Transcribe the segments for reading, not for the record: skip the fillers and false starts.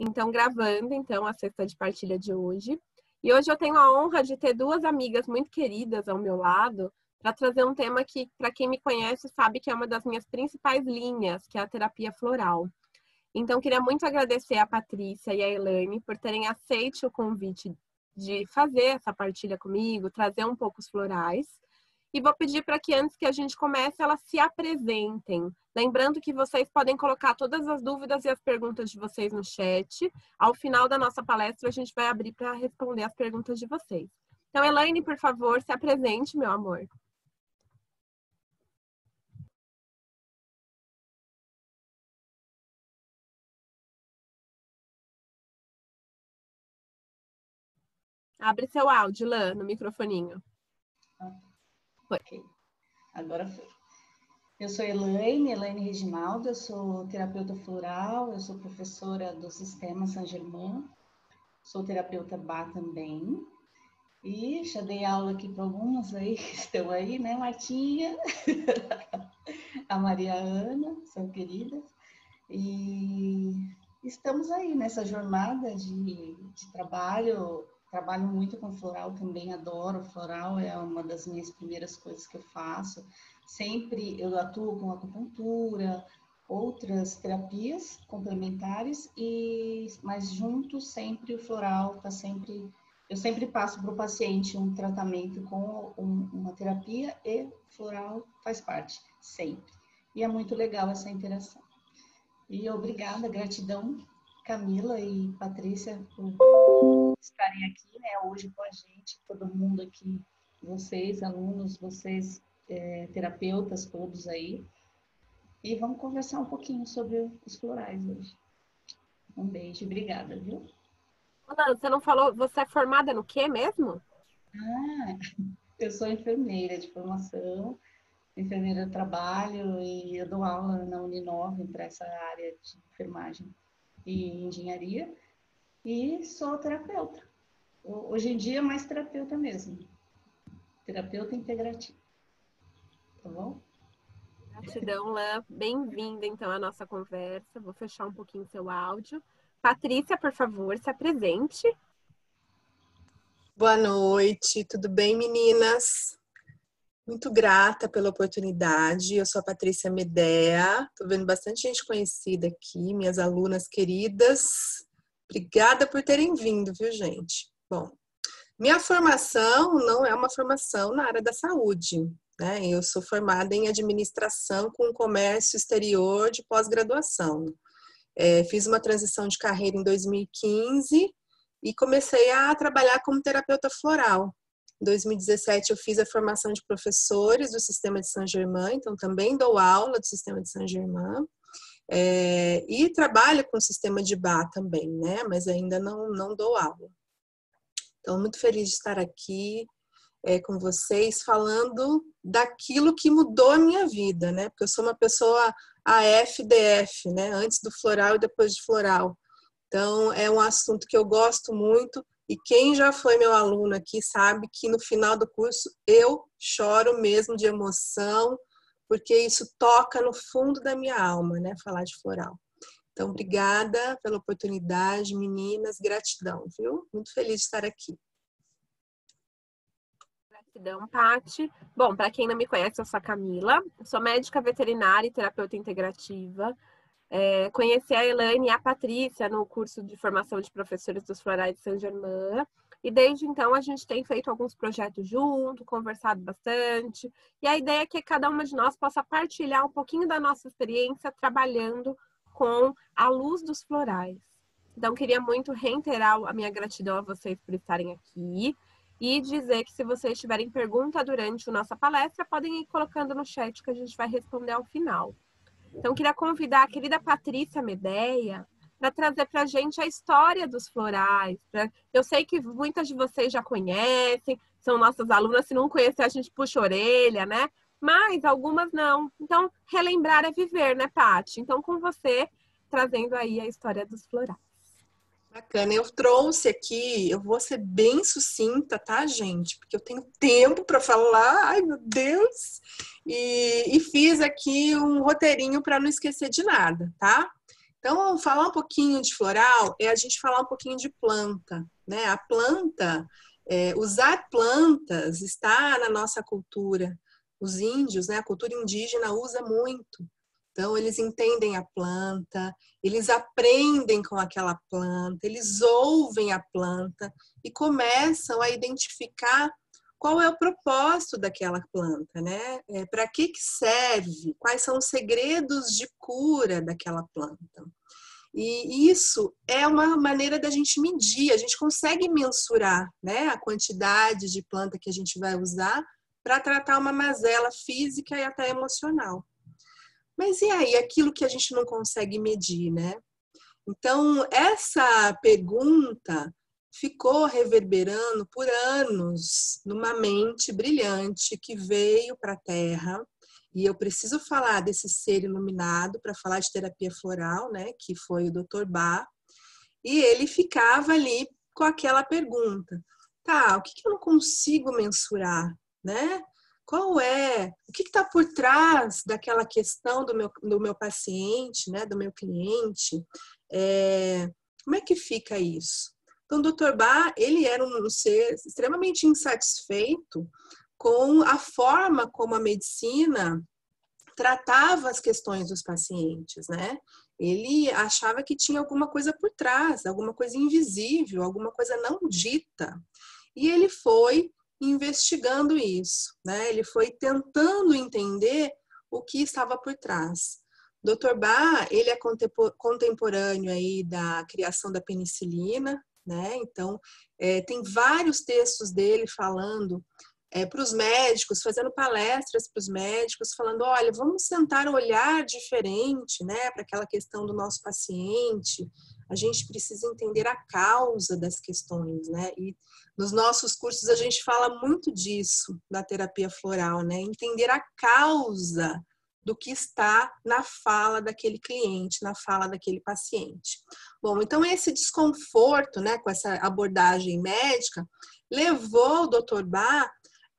Então, gravando, então, a cesta de partilha de hoje. E hoje eu tenho a honra de ter duas amigas muito queridas ao meu lado para trazer um tema que, para quem me conhece, sabe que é uma das minhas principais linhas, que é a terapia floral. Então, queria muito agradecer a Patrícia e a Elaine por terem aceito o convite de fazer essa partilha comigo, trazer um pouco os florais. E vou pedir para que antes que a gente comece, elas se apresentem. Lembrando que vocês podem colocar todas as dúvidas e as perguntas de vocês no chat. Ao final da nossa palestra, a gente vai abrir para responder as perguntas de vocês. Então, Elaine, por favor, se apresente, meu amor. Abre seu áudio, Lã, no microfoninho. Ok, agora foi. Eu sou Elaine Reginaldo, eu sou terapeuta floral, eu sou professora do Sistema Saint-Germain, sou terapeuta Bá também, e já dei aula aqui para algumas aí que estão aí, né, Martinha, a Maria Ana, são queridas, e estamos aí nessa jornada de trabalho. Trabalho muito com floral também, adoro floral, é uma das minhas primeiras coisas que eu faço. Sempre eu atuo com acupuntura, outras terapias complementares, mas junto sempre o floral está sempre... Eu sempre passo para o paciente um tratamento com uma terapia e floral faz parte, sempre. E é muito legal essa interação. E obrigada, gratidão, Camila e Patrícia, por estarem aqui, né, hoje com a gente, todo mundo aqui, vocês, alunos, vocês, terapeutas, todos aí. E vamos conversar um pouquinho sobre os florais hoje. Um beijo, obrigada, viu? Lã, você não falou, você é formada no quê mesmo? Ah, eu sou enfermeira de formação, enfermeira do trabalho, e eu dou aula na Uninove para essa área de enfermagem e engenharia, e sou terapeuta. Hoje em dia, mais terapeuta mesmo. Terapeuta integrativa. Tá bom? Gratidão, Lã. Bem-vinda, então, à nossa conversa. Vou fechar um pouquinho seu áudio. Patrícia, por favor, se apresente. Boa noite, tudo bem, meninas? Muito grata pela oportunidade. Eu sou a Patrícia Medea. Tô vendo bastante gente conhecida aqui, minhas alunas queridas. Obrigada por terem vindo, viu, gente? Bom, minha formação não é uma formação na área da saúde, né? Eu sou formada em administração com comércio exterior de pós-graduação. Fiz uma transição de carreira em 2015 e comecei a trabalhar como terapeuta floral. Em 2017 eu fiz a formação de professores do Sistema de Saint-Germain, então também dou aula do Sistema de Saint-Germain. E trabalho com o sistema de Bá também, né? Mas ainda não dou aula. Então, muito feliz de estar aqui com vocês, falando daquilo que mudou a minha vida, né? Porque eu sou uma pessoa AFDF, né? Antes do floral e depois de floral. Então, é um assunto que eu gosto muito, e quem já foi meu aluno aqui sabe que no final do curso eu choro mesmo de emoção, porque isso toca no fundo da minha alma, né? Falar de floral. Então, obrigada pela oportunidade, meninas, gratidão, viu? Muito feliz de estar aqui. Gratidão, Paty. Bom, para quem não me conhece, eu sou a Camila, sou médica veterinária e terapeuta integrativa. Conheci a Elaine e a Patrícia no curso de formação de professores dos Florais de Saint-Germain, e desde então a gente tem feito alguns projetos junto, conversado bastante, e a ideia é que cada uma de nós possa partilhar um pouquinho da nossa experiência trabalhando com a luz dos florais. Então, queria muito reiterar a minha gratidão a vocês por estarem aqui e dizer que se vocês tiverem pergunta durante a nossa palestra, podem ir colocando no chat que a gente vai responder ao final. Então, queria convidar a querida Patrícia Medea para trazer para a gente a história dos florais. Eu sei que muitas de vocês já conhecem, são nossas alunas, se não conhecer a gente puxa a orelha, né? Mas algumas não. Então, relembrar é viver, né, Paty? Então, com você, trazendo aí a história dos florais. Bacana, eu trouxe aqui, eu vou ser bem sucinta, tá, gente? Porque eu tenho tempo para falar, ai meu Deus! E fiz aqui um roteirinho para não esquecer de nada, tá? Então, falar um pouquinho de floral é a gente falar um pouquinho de planta, né? A planta, usar plantas está na nossa cultura. Os índios, né? A cultura indígena usa muito. Então, eles entendem a planta, eles aprendem com aquela planta, eles ouvem a planta e começam a identificar qual é o propósito daquela planta, né? Para que serve? Quais são os segredos de cura daquela planta? E isso é uma maneira da gente medir, a gente consegue mensurar, né, a quantidade de planta que a gente vai usar para tratar uma mazela física e até emocional. Mas e aí, aquilo que a gente não consegue medir, né? Então, essa pergunta ficou reverberando por anos numa mente brilhante que veio para a Terra. E eu preciso falar desse ser iluminado para falar de terapia floral, né? Que foi o Dr. Bach. E ele ficava ali com aquela pergunta: tá, o que eu não consigo mensurar, né? O que está por trás daquela questão do meu paciente, né, do meu cliente? Como é que fica isso? Então, o Dr. Bach, ele era um ser extremamente insatisfeito com a forma como a medicina tratava as questões dos pacientes, né? Ele achava que tinha alguma coisa por trás, alguma coisa invisível, alguma coisa não dita. E ele foi investigando isso, né? Ele foi tentando entender o que estava por trás. Dr. Bach, ele é contemporâneo aí da criação da penicilina, né? Então, tem vários textos dele falando para os médicos, fazendo palestras para os médicos, falando, olha, vamos tentar olhar diferente, né, para aquela questão do nosso paciente. A gente precisa entender a causa das questões, né? E nos nossos cursos a gente fala muito disso na terapia floral, né? Entender a causa do que está na fala daquele cliente, na fala daquele paciente. Bom, então esse desconforto, né, com essa abordagem médica, levou o Dr. Bach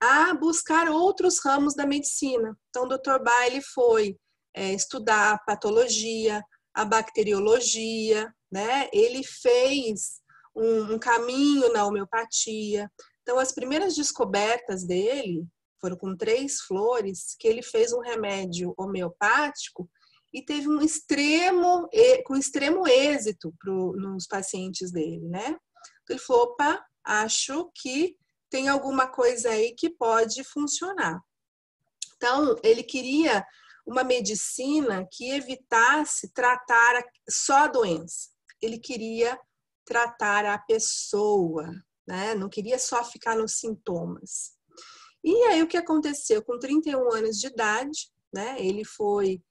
a buscar outros ramos da medicina. Então, o Dr. Bach, ele foi estudar a patologia, a bacteriologia, né? Ele fez um caminho na homeopatia. Então, as primeiras descobertas dele foram com 3 flores, que ele fez um remédio homeopático e teve com extremo êxito nos pacientes dele, né? Então, ele falou, opa, acho que tem alguma coisa aí que pode funcionar. Então, ele queria uma medicina que evitasse tratar só a doença. Ele queria tratar a pessoa, né? Não queria só ficar nos sintomas. E aí, o que aconteceu? Com 31 anos de idade, né? Ele foi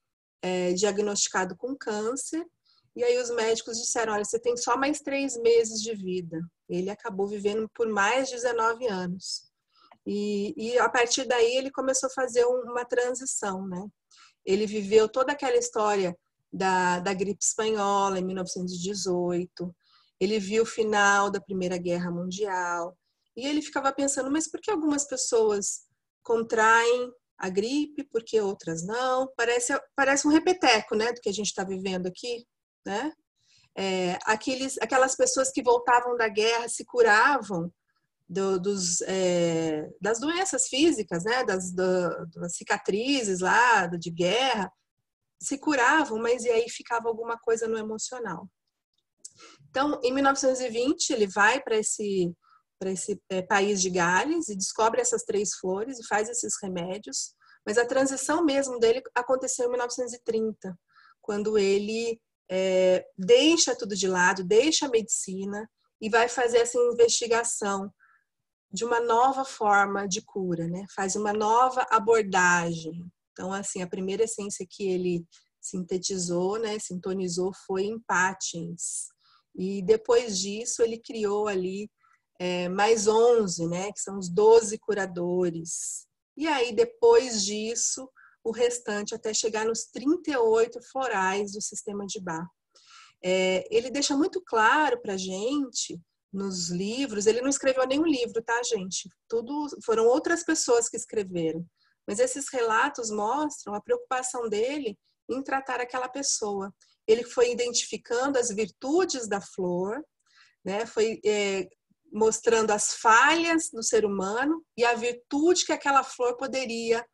diagnosticado com câncer. E aí os médicos disseram, olha, você tem só mais 3 meses de vida. Ele acabou vivendo por mais de 19 anos. E a partir daí ele começou a fazer uma transição, né? Ele viveu toda aquela história da gripe espanhola em 1918. Ele viu o final da Primeira Guerra Mundial. E ele ficava pensando, mas por que algumas pessoas contraem a gripe, por que outras não? Parece um repeteco, né, do que a gente está vivendo aqui, né? Aquelas pessoas que voltavam da guerra se curavam das doenças físicas, né? Das cicatrizes lá de guerra, se curavam, mas e aí ficava alguma coisa no emocional. Então, em 1920, ele vai para esse país de Gales e descobre essas 3 flores e faz esses remédios, mas a transição mesmo dele aconteceu em 1930, quando ele deixa tudo de lado, deixa a medicina e vai fazer essa investigação de uma nova forma de cura, né? Faz uma nova abordagem. Então, assim, a primeira essência que ele sintetizou, né, sintonizou foi em Pátins. E depois disso ele criou ali mais 11, né, que são os 12 curadores. E aí, depois disso, o restante até chegar nos 38 florais do sistema de Bach. Ele deixa muito claro para a gente, nos livros, ele não escreveu nenhum livro, tá, gente? Tudo foram outras pessoas que escreveram. Mas esses relatos mostram a preocupação dele em tratar aquela pessoa. ele foi identificando as virtudes da flor, né? Foi mostrando as falhas do ser humano e a virtude que aquela flor poderia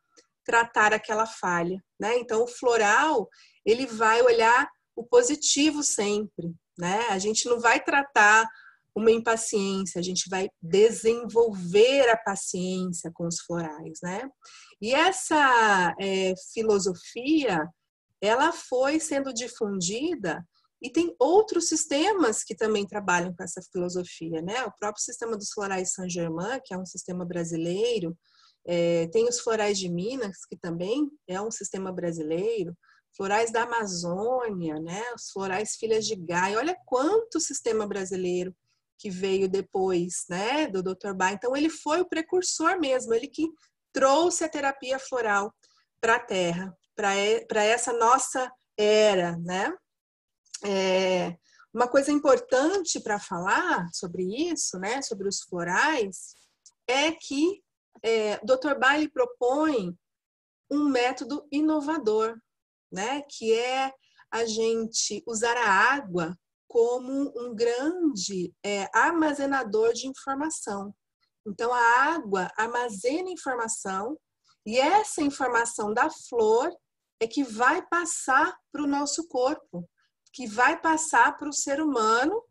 tratar aquela falha, né? Então, o floral, ele vai olhar o positivo sempre, né? A gente não vai tratar uma impaciência, a gente vai desenvolver a paciência com os florais, né? E essa filosofia, ela foi sendo difundida e tem outros sistemas que também trabalham com essa filosofia, né? O próprio sistema dos florais Saint-Germain, que é um sistema brasileiro, tem os florais de Minas, que também é um sistema brasileiro, florais da Amazônia, né? Os florais Filhas de Gaia. Olha quanto sistema brasileiro que veio depois, né, do Dr. Bach. Então, ele foi o precursor mesmo, ele que trouxe a terapia floral para a Terra, para essa nossa era, né? Uma coisa importante para falar sobre isso, né, sobre os florais, é que o Dr. Bach propõe um método inovador, né, que é a gente usar a água como um grande armazenador de informação. Então, a água armazena informação e essa informação da flor é que vai passar para o nosso corpo, que vai passar para o ser humano,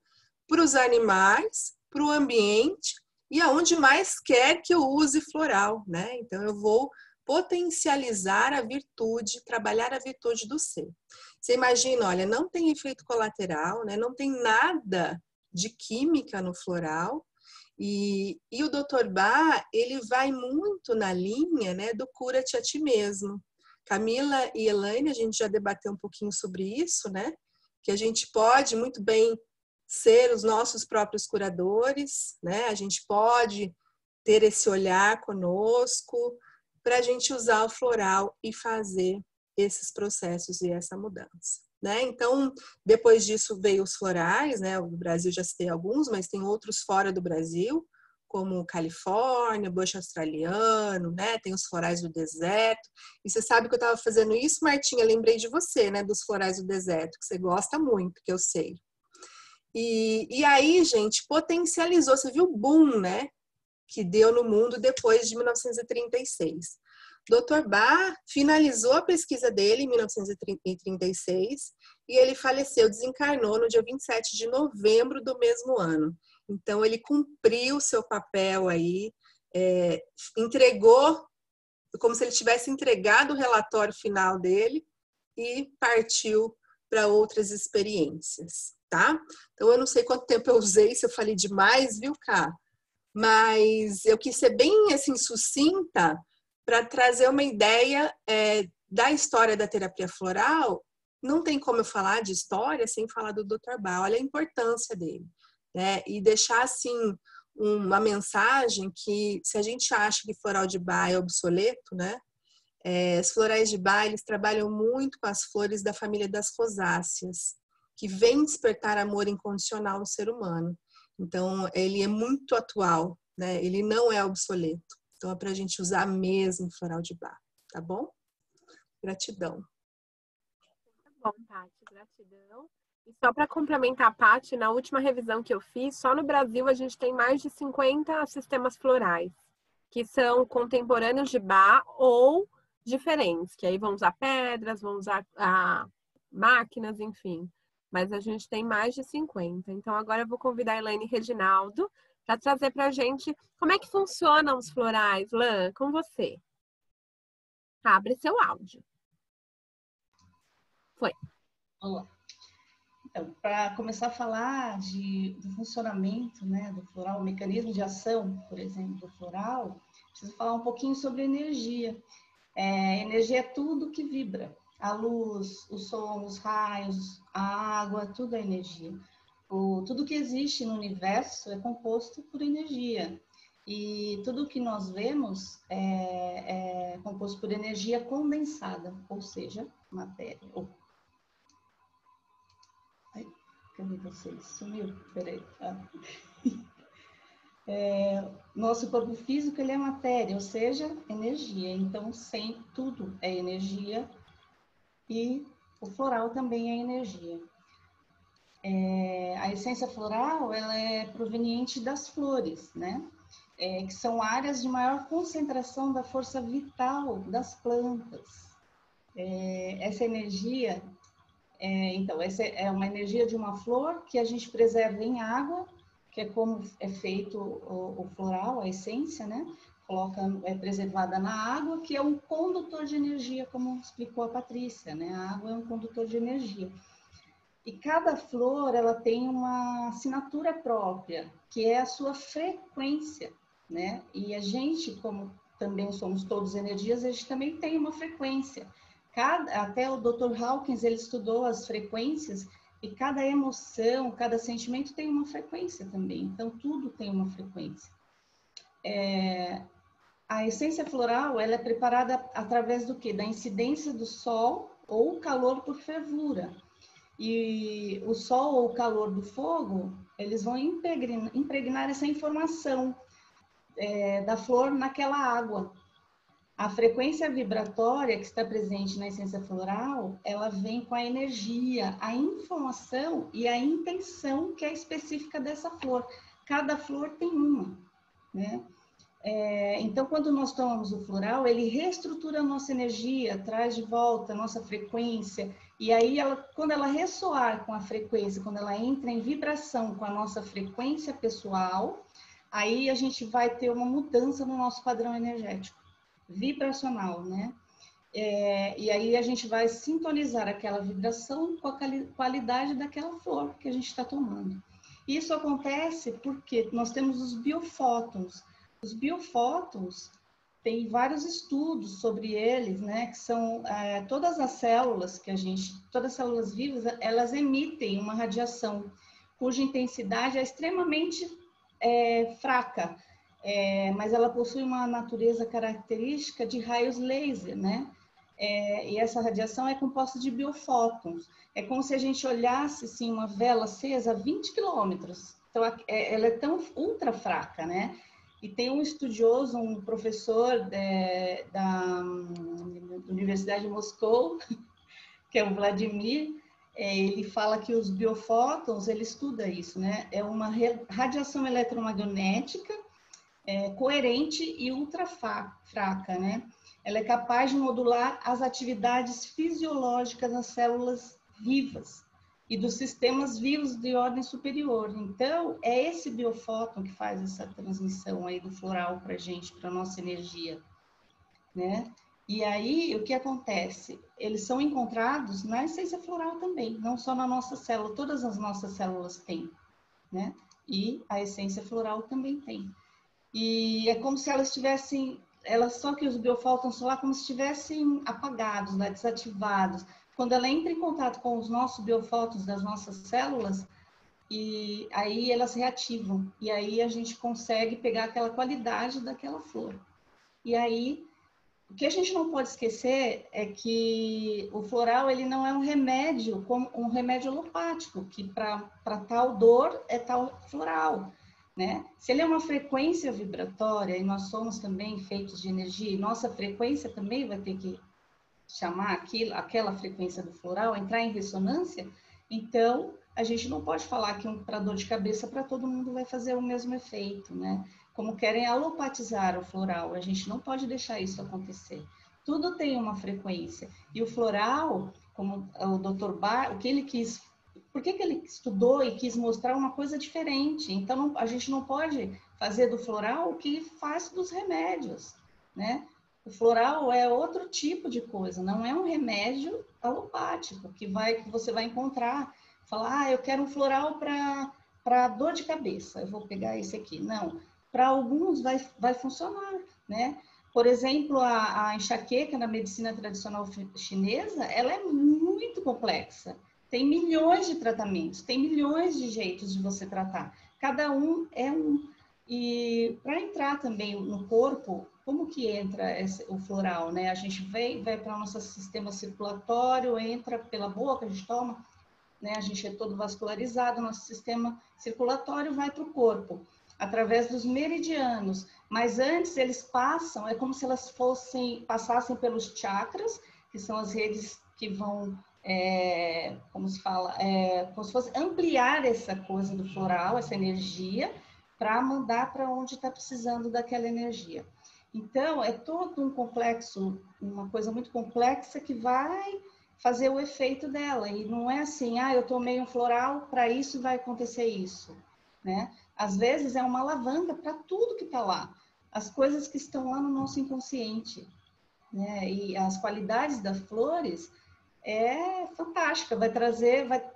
para os animais, para o ambiente e aonde mais quer que eu use floral, né? Então, eu vou potencializar a virtude, trabalhar a virtude do ser. Você imagina, olha, não tem efeito colateral, né? Não tem nada de química no floral. E o Dr. Bach, ele vai muito na linha, né, do cura-te a ti mesmo. Camila e Elaine, a gente já debateu um pouquinho sobre isso, né? Que a gente pode muito bem ser os nossos próprios curadores, né? A gente pode ter esse olhar conosco para a gente usar o floral e fazer esses processos e essa mudança, né? Então, depois disso veio os florais, né? O Brasil já citei alguns, mas tem outros fora do Brasil, como Califórnia, bush australiano, né? Tem os florais do deserto. E você sabe que eu estava fazendo isso, Martinha, lembrei de você, né? Dos florais do deserto, que você gosta muito, que eu sei. E aí, gente, potencializou, você viu o boom, né? Que deu no mundo depois de 1936. Dr. Bach finalizou a pesquisa dele em 1936 e ele faleceu, desencarnou no dia 27 de novembro do mesmo ano. Então, ele cumpriu seu papel aí, entregou, como se ele tivesse entregado o relatório final dele e partiu para outras experiências, tá? Então, eu não sei quanto tempo eu usei, se eu falei demais, viu, Cá? Mas eu quis ser bem assim, sucinta para trazer uma ideia da história da terapia floral. Não tem como eu falar de história sem falar do Dr. Bach. Olha a importância dele, né? E deixar assim uma mensagem que, se a gente acha que floral de Bach é obsoleto, né? Os florais de Bach, eles trabalham muito com as flores da família das rosáceas, que vem despertar amor incondicional no ser humano. Então, ele é muito atual, né? Ele não é obsoleto. Então, é para a gente usar mesmo floral de Bach, tá bom? Gratidão. Muito bom, Tati, gratidão. E só para complementar a Paty, na última revisão que eu fiz, só no Brasil a gente tem mais de 50 sistemas florais, que são contemporâneos de Bach ou diferentes, que aí vão usar pedras, vão usar máquinas, enfim. Mas a gente tem mais de 50. Então, agora eu vou convidar a Elaine e Reginaldo para trazer para a gente como é que funcionam os florais. Lã, com você. Abre seu áudio. Foi. Vamos lá. Então, para começar a falar do funcionamento, né, do floral, o mecanismo de ação, por exemplo, do floral, preciso falar um pouquinho sobre energia. Energia é tudo que vibra. A luz, o som, os raios, a água, tudo é energia. Tudo que existe no universo é composto por energia. E tudo que nós vemos é composto por energia condensada, ou seja, matéria. Cadê vocês? Sumiu? Peraí. Nosso corpo físico, ele é matéria, ou seja, energia. Então, tudo é energia. E O floral também é energia. A essência floral, ela é proveniente das flores, né? Que são áreas de maior concentração da força vital das plantas. Essa energia, então, essa é uma energia de uma flor que a gente preserva em água, que é como é feito o floral, a essência, né? É preservada na água, que é um condutor de energia, como explicou a Patrícia, né? A água é um condutor de energia. E cada flor, ela tem uma assinatura própria, que é a sua frequência, né? E a gente, como também somos todos energias, a gente também tem uma frequência. Até o Dr. Hawkins, ele estudou as frequências, e cada emoção, cada sentimento tem uma frequência também. Então, tudo tem uma frequência. A essência floral, ela é preparada através do quê? Da incidência do sol ou calor por fervura. E o sol ou o calor do fogo, eles vão impregnar essa informação da flor naquela água. A frequência vibratória que está presente na essência floral, ela vem com a energia, a informação e a intenção que é específica dessa flor. Cada flor tem uma, né? Então, quando nós tomamos o floral, ele reestrutura a nossa energia, traz de volta a nossa frequência, e aí, quando ela ressoar com a frequência, quando ela entra em vibração com a nossa frequência pessoal, aí a gente vai ter uma mudança no nosso padrão energético, vibracional, né? E aí a gente vai sintonizar aquela vibração com a qualidade daquela flor que a gente está tomando. Isso acontece porque nós temos os biofótons. Os biofótons, tem vários estudos sobre eles, né? Que são todas as células todas as células vivas, elas emitem uma radiação cuja intensidade é extremamente fraca, mas ela possui uma natureza característica de raios laser, né? E essa radiação é composta de biofótons. É como se a gente olhasse assim, uma vela acesa a 20 quilômetros. Então, ela é tão ultra fraca, né? E tem um estudioso, um professor da Universidade de Moscou, que é o Vladimir, ele fala que os biofótons, ele estuda isso, né? É uma radiação eletromagnética coerente e ultra fraca, né? Ela é capaz de modular as atividades fisiológicas das células vivas e dos sistemas vivos de ordem superior. Então, é esse biofóton que faz essa transmissão aí do floral para a gente, para a nossa energia, né? E aí, o que acontece? Eles são encontrados na essência floral também, não só na nossa célula, todas as nossas células têm, né? E a essência floral também tem. E é como se elas tivessem, só que os biofótons são lá como se estivessem apagados, né, desativados. Quando ela entra em contato com os nossos biofótons das nossas células, e aí elas reativam. E aí a gente consegue pegar aquela qualidade daquela flor. E aí, o que a gente não pode esquecer é que o floral, ele não é um remédio, como um remédio alopático, que para tal dor é tal floral, né? Se ele é uma frequência vibratória, e nós somos também feitos de energia, e nossa frequência também vai ter que chamar aquela frequência do floral, entrar em ressonância, então a gente não pode falar que para dor de cabeça para todo mundo vai fazer o mesmo efeito, né? Como querem alopatizar o floral, a gente não pode deixar isso acontecer. Tudo tem uma frequência. E o floral, como o Dr. Bar, o que ele quis, por que ele estudou e quis mostrar uma coisa diferente? Então a gente não pode fazer do floral o que faz dos remédios, né? O floral é outro tipo de coisa, não é um remédio alopático que você vai encontrar, falar, eu quero um floral para dor de cabeça, eu vou pegar esse aqui. Não, para alguns vai funcionar, né? Por exemplo, a enxaqueca na medicina tradicional chinesa, ela é muito complexa. Tem milhões de tratamentos, tem milhões de jeitos de você tratar. Cada um é um. E para entrar também no corpo, como que entra o floral, né? A gente vai para o nosso sistema circulatório, entra pela boca, a gente toma, né? A gente é todo vascularizado, nosso sistema circulatório vai para o corpo, através dos meridianos. Mas antes eles passam, é como se elas passassem pelos chakras, que são as redes que vão como se fala, como se fosse ampliar essa coisa do floral, essa energia, para mandar para onde está precisando daquela energia. Então, é todo um complexo, uma coisa muito complexa que vai fazer o efeito dela. E não é assim, eu tomei um floral, para isso vai acontecer isso, né? Às vezes é uma alavanca para tudo que está lá. As coisas que estão lá no nosso inconsciente, né? E as qualidades das flores é fantástica, vai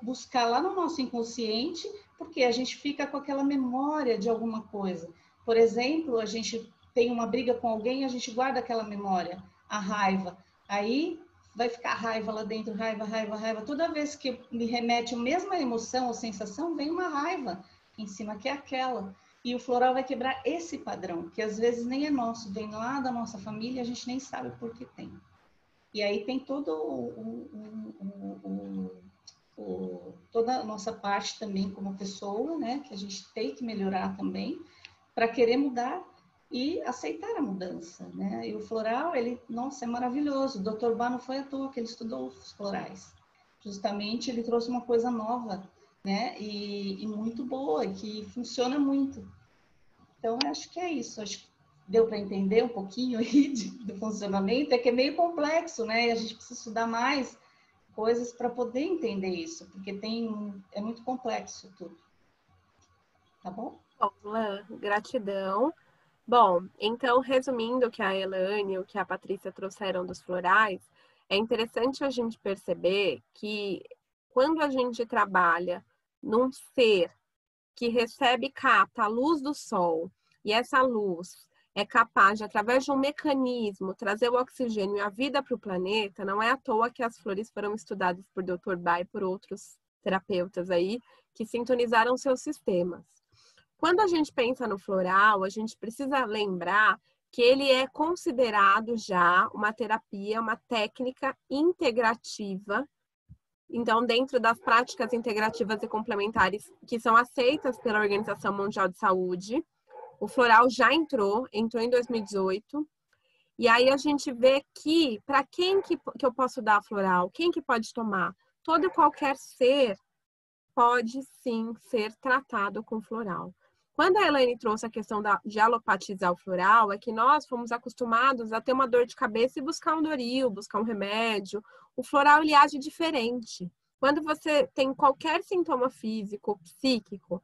buscar lá no nosso inconsciente, porque a gente fica com aquela memória de alguma coisa. Por exemplo, a gente tem uma briga com alguém, a gente guarda aquela memória, a raiva. Aí vai ficar raiva lá dentro, raiva, raiva, raiva. Toda vez que me remete a mesma emoção ou sensação, vem uma raiva em cima, que é aquela. E o floral vai quebrar esse padrão, que às vezes nem é nosso, vem lá da nossa família, a gente nem sabe por que tem. E aí tem todo toda a nossa parte também como pessoa, né? Que a gente tem que melhorar também para querer mudar e aceitar a mudança, né? E o floral, nossa, é maravilhoso. O Dr. Bá não foi à toa que ele estudou os florais. Justamente ele trouxe uma coisa nova, né? E muito boa, que funciona muito. Então, eu acho que é isso. Acho que deu para entender um pouquinho aí do funcionamento. É que é meio complexo, né? E a gente precisa estudar mais coisas para poder entender isso, porque é muito complexo tudo. Tá bom? Bom, Lan, gratidão. Bom, então, resumindo o que a Elaine e o que a Patrícia trouxeram dos florais, é interessante a gente perceber que quando a gente trabalha num ser que recebe e capta a luz do sol, e essa luz é capaz de, através de um mecanismo, trazer o oxigênio e a vida para o planeta, não é à toa que as flores foram estudadas por Dr. Bá e por outros terapeutas aí, que sintonizaram seus sistemas. Quando a gente pensa no floral, a gente precisa lembrar que ele é considerado já uma terapia, uma técnica integrativa. Então, dentro das práticas integrativas e complementares que são aceitas pela Organização Mundial de Saúde, o floral já entrou em 2018. E aí a gente vê que, para quem que eu posso dar floral? Quem que pode tomar? Todo e qualquer ser pode sim ser tratado com floral. Quando a Elaine trouxe a questão de alopatizar o floral, é que nós fomos acostumados a ter uma dor de cabeça e buscar um Doril, buscar um remédio. O floral, ele age diferente. Quando você tem qualquer sintoma físico, psíquico,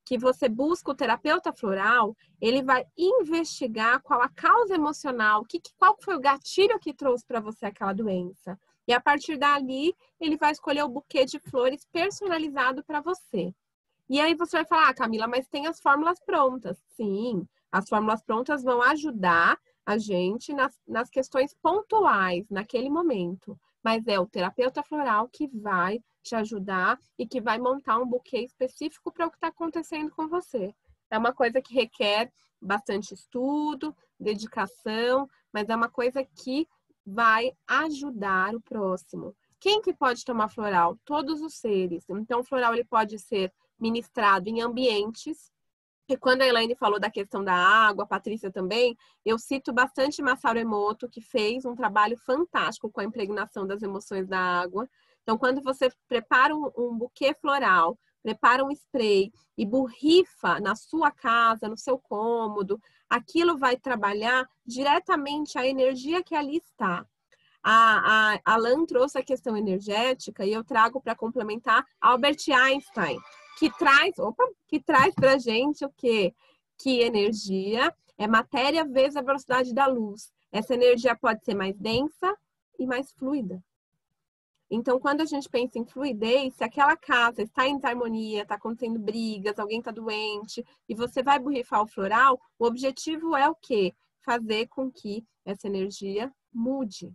que você busca o terapeuta floral, ele vai investigar qual a causa emocional, qual foi o gatilho que trouxe para você aquela doença. E a partir dali, ele vai escolher o buquê de flores personalizado para você. E aí você vai falar, Camila, mas tem as fórmulas prontas. Sim, as fórmulas prontas vão ajudar a gente nas questões pontuais, naquele momento. Mas é o terapeuta floral que vai te ajudar e que vai montar um buquê específico para o que está acontecendo com você. É uma coisa que requer bastante estudo, dedicação, mas é uma coisa que vai ajudar o próximo. Quem que pode tomar floral? Todos os seres. Então, o floral ele pode ser ministrado em ambientes. E quando a Elaine falou da questão da água, a Patrícia também, eu cito bastante Masaru Emoto, que fez um trabalho fantástico com a impregnação das emoções da água. Então, quando você prepara um buquê floral, prepara um spray e borrifa na sua casa, no seu cômodo, aquilo vai trabalhar diretamente a energia que ali está. A Alan trouxe a questão energética e eu trago para complementar Albert Einstein, que traz para a gente o quê? Que energia é matéria vezes a velocidade da luz. Essa energia pode ser mais densa e mais fluida. Então, quando a gente pensa em fluidez, se aquela casa está em desarmonia, está acontecendo brigas, alguém está doente, e você vai borrifar o floral, o objetivo é o quê? Fazer com que essa energia mude.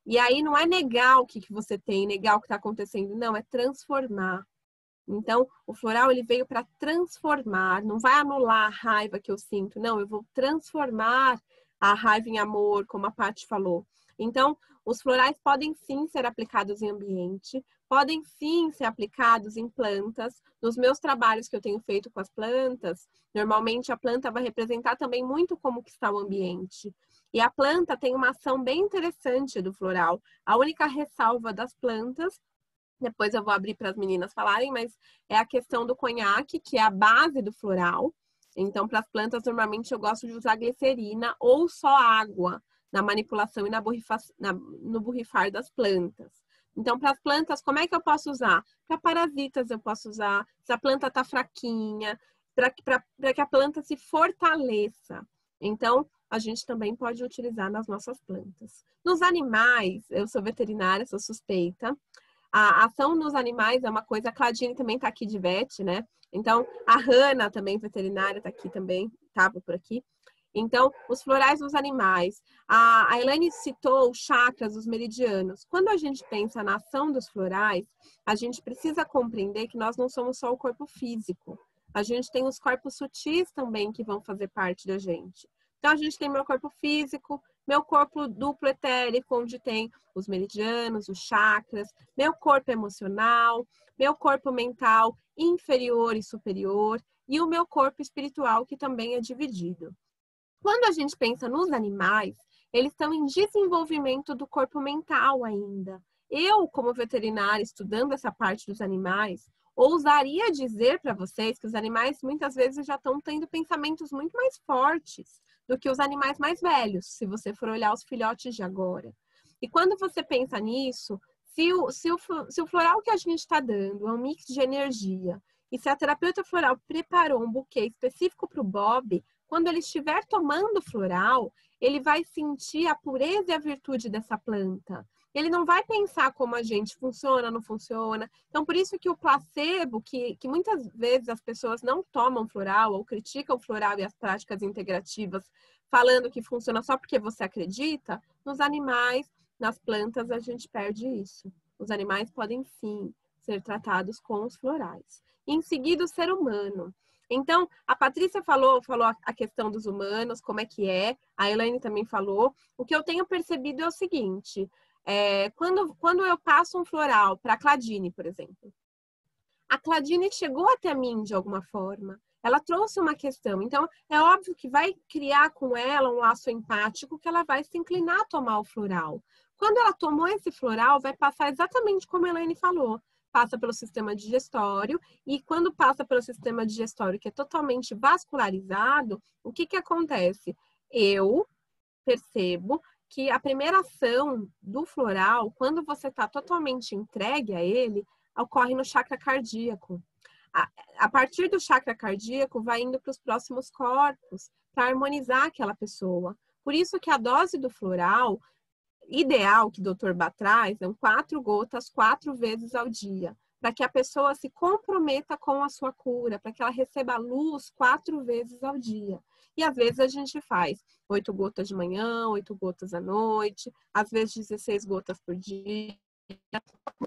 E aí não é negar o que você tem, negar o que está acontecendo, não, é transformar. Então, o floral ele veio para transformar, não vai anular a raiva que eu sinto, não, eu vou transformar a raiva em amor, como a Paty falou. Então, os florais podem sim ser aplicados em ambiente, podem sim ser aplicados em plantas. Nos meus trabalhos que eu tenho feito com as plantas, normalmente a planta vai representar também muito como que está o ambiente. E a planta tem uma ação bem interessante do floral. A única ressalva das plantas, depois eu vou abrir para as meninas falarem, mas é a questão do conhaque, que é a base do floral. Então, para as plantas, normalmente eu gosto de usar glicerina ou só água na manipulação e no borrifar das plantas. Então, para as plantas, como é que eu posso usar? Para parasitas eu posso usar, se a planta está fraquinha, para que a planta se fortaleça. Então, a gente também pode utilizar nas nossas plantas. Nos animais, eu sou veterinária, sou suspeita. A ação nos animais é uma coisa, a Cladine também está aqui de vet, né? Então, a Hanna também, veterinária, está aqui também, estava por aqui. Então, os florais nos animais. A Elaine citou os chakras, os meridianos. Quando a gente pensa na ação dos florais, a gente precisa compreender que nós não somos só o corpo físico. A gente tem os corpos sutis também que vão fazer parte da gente. Então, a gente tem meu corpo físico, meu corpo duplo etérico, onde tem os meridianos, os chakras, meu corpo emocional, meu corpo mental inferior e superior, e o meu corpo espiritual, que também é dividido. Quando a gente pensa nos animais, eles estão em desenvolvimento do corpo mental ainda. Eu, como veterinária, estudando essa parte dos animais, ousaria dizer para vocês que os animais muitas vezes já estão tendo pensamentos muito mais fortes do que os animais mais velhos, se você for olhar os filhotes de agora. E quando você pensa nisso, se o floral que a gente está dando é um mix de energia, e se a terapeuta floral preparou um buquê específico para o Bob, quando ele estiver tomando floral, ele vai sentir a pureza e a virtude dessa planta. Ele não vai pensar como a gente funciona, não funciona. Então, por isso que o placebo, que muitas vezes as pessoas não tomam floral ou criticam o floral e as práticas integrativas, falando que funciona só porque você acredita, nos animais, nas plantas, a gente perde isso. Os animais podem, sim, ser tratados com os florais. Em seguida, o ser humano. Então, a Patrícia falou a questão dos humanos, como é que é. A Elaine também falou. O que eu tenho percebido é o seguinte. Quando eu passo um floral para a Cladine, por exemplo, a Cladine chegou até mim de alguma forma. Ela trouxe uma questão. Então, é óbvio que vai criar com ela um laço empático que ela vai se inclinar a tomar o floral. Quando ela tomou esse floral, vai passar exatamente como a Elaine falou. Passa pelo sistema digestório e quando passa pelo sistema digestório, que é totalmente vascularizado, o que acontece? Eu percebo que a primeira ação do floral, quando você está totalmente entregue a ele, ocorre no chakra cardíaco. A partir do chakra cardíaco, vai indo para os próximos corpos, para harmonizar aquela pessoa. Por isso que a dose do floral ideal que o Dr. Bá traz são 4 gotas 4 vezes ao dia, para que a pessoa se comprometa com a sua cura, para que ela receba a luz 4 vezes ao dia. E às vezes a gente faz 8 gotas de manhã, 8 gotas à noite, às vezes 16 gotas por dia.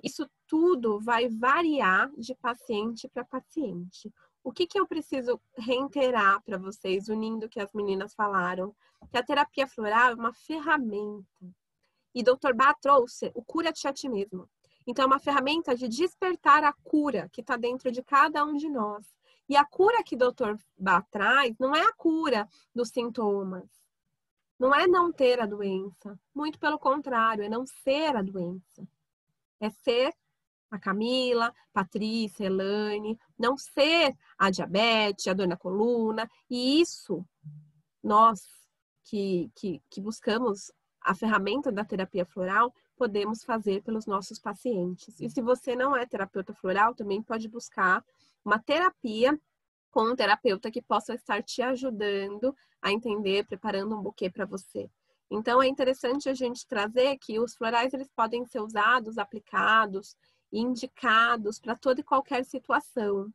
Isso tudo vai variar de paciente para paciente. O que eu preciso reiterar para vocês, unindo o que as meninas falaram? Que a terapia floral é uma ferramenta. E Dr. Bá trouxe o cura-te a ti mesmo. Então, é uma ferramenta de despertar a cura que está dentro de cada um de nós. E a cura que Dr. Bá traz não é a cura dos sintomas. Não é não ter a doença. Muito pelo contrário, é não ser a doença. É ser a Camila, Patrícia, Elaine, não ser a diabetes, a dor na coluna. E isso, nós que buscamos a ferramenta da terapia floral, podemos fazer pelos nossos pacientes. E se você não é terapeuta floral, também pode buscar uma terapia com um terapeuta que possa estar te ajudando a entender, preparando um buquê para você. Então, é interessante a gente trazer que os florais eles podem ser usados, aplicados, indicados para toda e qualquer situação.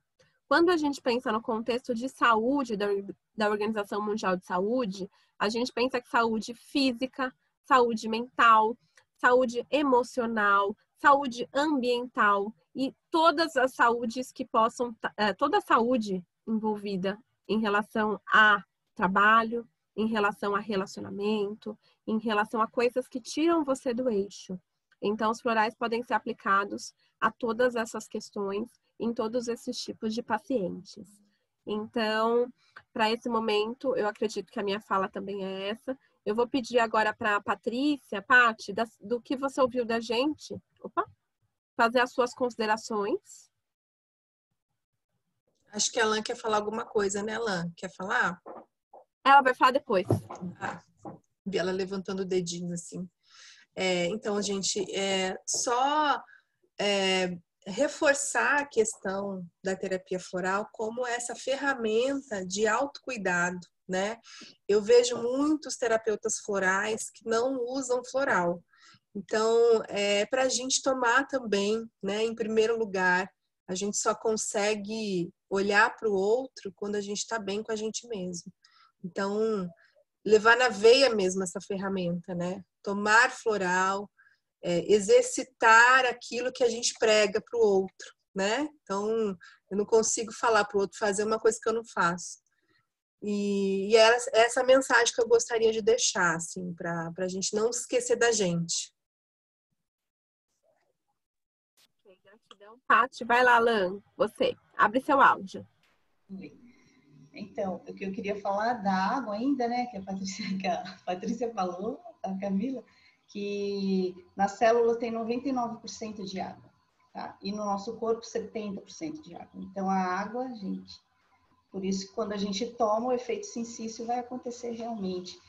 Quando a gente pensa no contexto de saúde da Organização Mundial de Saúde, a gente pensa que saúde física, saúde mental, saúde emocional, saúde ambiental e todas as saúdes que possam, toda a saúde envolvida em relação a trabalho, em relação a relacionamento, em relação a coisas que tiram você do eixo. Então, os florais podem ser aplicados a todas essas questões, em todos esses tipos de pacientes. Então, para esse momento, eu acredito que a minha fala também é essa. Eu vou pedir agora para a Patrícia, Paty, do que você ouviu da gente, fazer as suas considerações. Acho que a Alan quer falar alguma coisa, né, Alan? Quer falar? Ela vai falar depois. Vi ela levantando o dedinho assim. Então, gente, só reforçar a questão da terapia floral como essa ferramenta de autocuidado, né? Eu vejo muitos terapeutas florais que não usam floral. Então, para a gente tomar também, né, em primeiro lugar, a gente só consegue olhar para o outro quando a gente está bem com a gente mesmo. Então, levar na veia mesmo essa ferramenta, né? Tomar floral, exercitar aquilo que a gente prega para o outro, né? Então, eu não consigo falar para o outro fazer uma coisa que eu não faço. E é essa mensagem que eu gostaria de deixar, assim, para a gente não esquecer da gente. Gratidão. Paty, vai lá, Alan, você. Abre seu áudio. Então, o que eu queria falar da água ainda, né, que a Patrícia falou, a Camila, que na célula tem 99% de água, tá? E no nosso corpo 70% de água. Então, a água, gente, por isso que quando a gente toma, o efeito sincício vai acontecer realmente.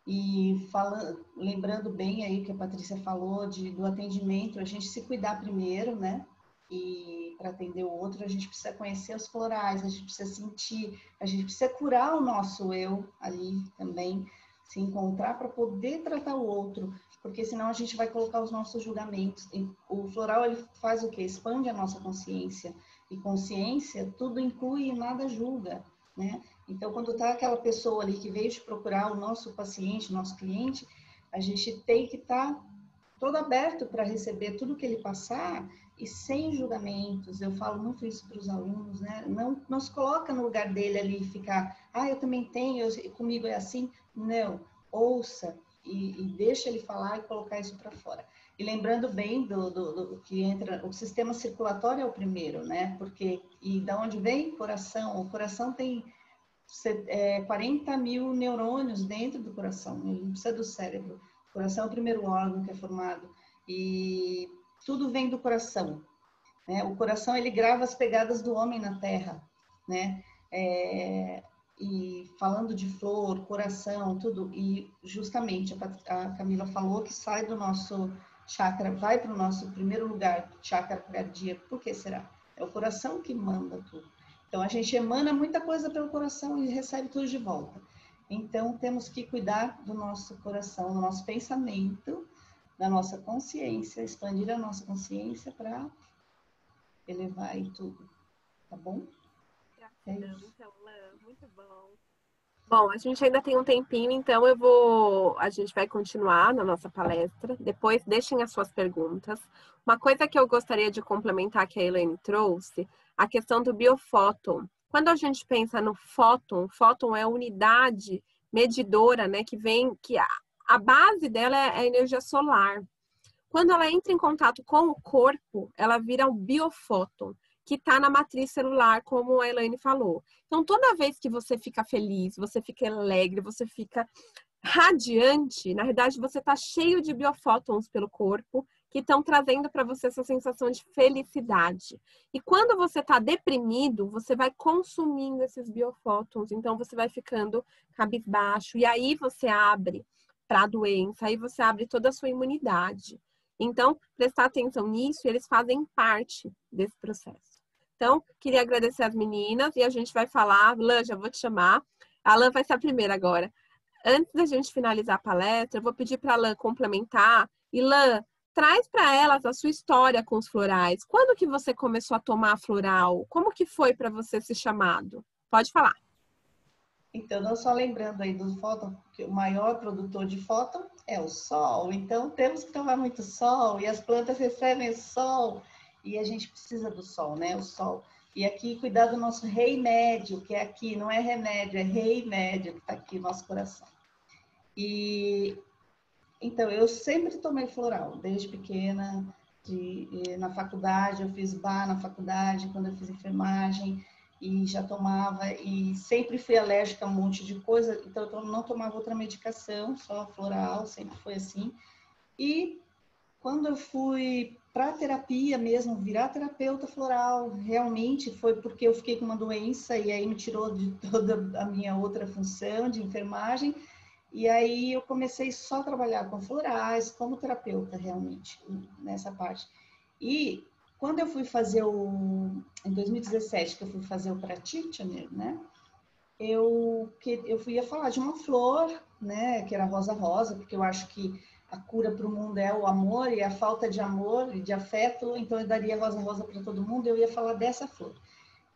E lembrando bem aí que a Patrícia falou do atendimento, a gente se cuidar primeiro, né? E para atender o outro, a gente precisa conhecer os florais, a gente precisa sentir, a gente precisa curar o nosso eu ali também, se encontrar para poder tratar o outro, porque senão a gente vai colocar os nossos julgamentos. O floral, ele faz o quê? Expande a nossa consciência. E consciência, tudo inclui e nada julga, né? Então, quando está aquela pessoa ali que veio te procurar, o nosso paciente, o nosso cliente, a gente tem que estar todo aberto para receber tudo que ele passar e sem julgamentos. Eu falo muito isso para os alunos, né? Não se coloca no lugar dele ali e ficar, eu também tenho, comigo é assim. Não, ouça e deixa ele falar e colocar isso para fora. E lembrando bem do que entra, o sistema circulatório é o primeiro, né? E da onde vem? Coração. O coração tem 40 mil neurônios dentro do coração, ele não precisa do cérebro. O coração é o primeiro órgão que é formado e tudo vem do coração, né? O coração, ele grava as pegadas do homem na terra, né? E falando de flor, coração, tudo, e justamente a Camila falou que sai do nosso chakra, vai para o nosso primeiro lugar, chakra cardíaco. Por que será? É o coração que manda tudo. Então, a gente emana muita coisa pelo coração e recebe tudo de volta. Então, temos que cuidar do nosso coração, do nosso pensamento, da nossa consciência, expandir a nossa consciência para elevar e tudo. Tá bom? Então, muito bom. Bom, a gente ainda tem um tempinho, então a gente vai continuar na nossa palestra. Depois, deixem as suas perguntas. Uma coisa que eu gostaria de complementar que a Elaine trouxe, a questão do biofóton. Quando a gente pensa no fóton é a unidade medidora, né, que a base dela é a energia solar. Quando ela entra em contato com o corpo, ela vira um biofóton, que está na matriz celular, como a Elaine falou. Então, toda vez que você fica feliz, você fica alegre, você fica radiante, na verdade, você está cheio de biofótons pelo corpo, que estão trazendo para você essa sensação de felicidade. E quando você está deprimido, você vai consumindo esses biofótons, então você vai ficando cabisbaixo, e aí você abre para a doença, aí você abre toda a sua imunidade. Então, prestar atenção nisso, eles fazem parte desse processo. Então, queria agradecer as meninas e a gente vai falar. Lã, já vou te chamar. A Lã vai ser a primeira agora. Antes da gente finalizar a palestra, eu vou pedir para a Lã complementar. E Lã, traz para elas a sua história com os florais. Quando que você começou a tomar floral? Como que foi para você esse chamado? Pode falar. Então, não só lembrando aí do fóton, que o maior produtor de fóton é o sol. Então, temos que tomar muito sol e as plantas recebem o sol e a gente precisa do sol, né? O sol. E aqui, cuidar do nosso rei médio, que é aqui, não é remédio, é rei médio, que está aqui no nosso coração. E Então, eu sempre tomei floral, desde pequena, na faculdade, eu fiz bar na faculdade, quando eu fiz enfermagem, e já tomava, e sempre fui alérgica a um monte de coisa, então eu não tomava outra medicação, só floral, sempre foi assim. E quando eu fui para terapia mesmo, virar terapeuta floral, realmente foi porque eu fiquei com uma doença e aí me tirou de toda a minha outra função de enfermagem. E aí eu comecei só a trabalhar com florais, como terapeuta realmente, nessa parte. E quando eu fui fazer em 2017, que eu fui fazer o practitioner, né? Eu ia falar de uma flor, né? Que era rosa rosa, porque eu acho que a cura para o mundo é o amor e a falta de amor e de afeto, então eu daria rosa rosa para todo mundo, eu ia falar dessa flor.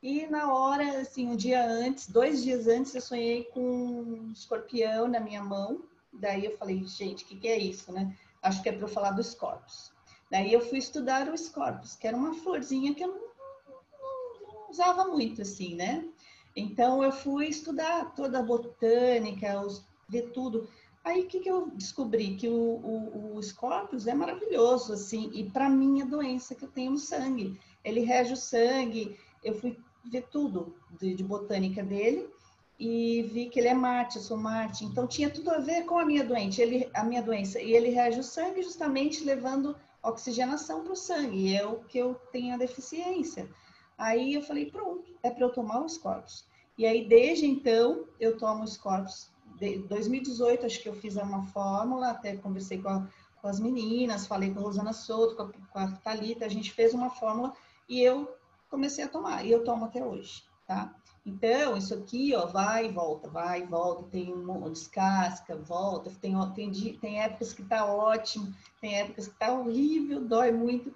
E na hora, assim, um dia antes, 2 dias antes, eu sonhei com um escorpião na minha mão. Daí eu falei, gente, o que é isso, né? Acho que é para eu falar do Scorpius. Daí eu fui estudar o Scorpius, que era uma florzinha que eu não usava muito, assim, né? Então eu fui estudar toda a botânica, ver tudo. Aí o que eu descobri? Que o Scorpius é maravilhoso, assim, e para minha doença que eu tenho no sangue. Ele rege o sangue. Eu fui ver tudo de botânica dele e vi que ele é Marte, eu sou Marte. Então tinha tudo a ver com a minha doença. E ele rege o sangue justamente levando oxigenação para o sangue. E é o que eu tenho a deficiência. Aí eu falei, pronto, é para eu tomar o Scorpius. E aí, desde então, eu tomo o Scorpius. De 2018, acho que eu fiz uma fórmula, até conversei com as meninas, falei com a Rosana Souto, com a Thalita, a gente fez uma fórmula e eu comecei a tomar. E eu tomo até hoje, tá? Então, isso aqui, ó, vai e volta, tem descasca, volta, tem épocas que tá ótimo, tem épocas que tá horrível, dói muito.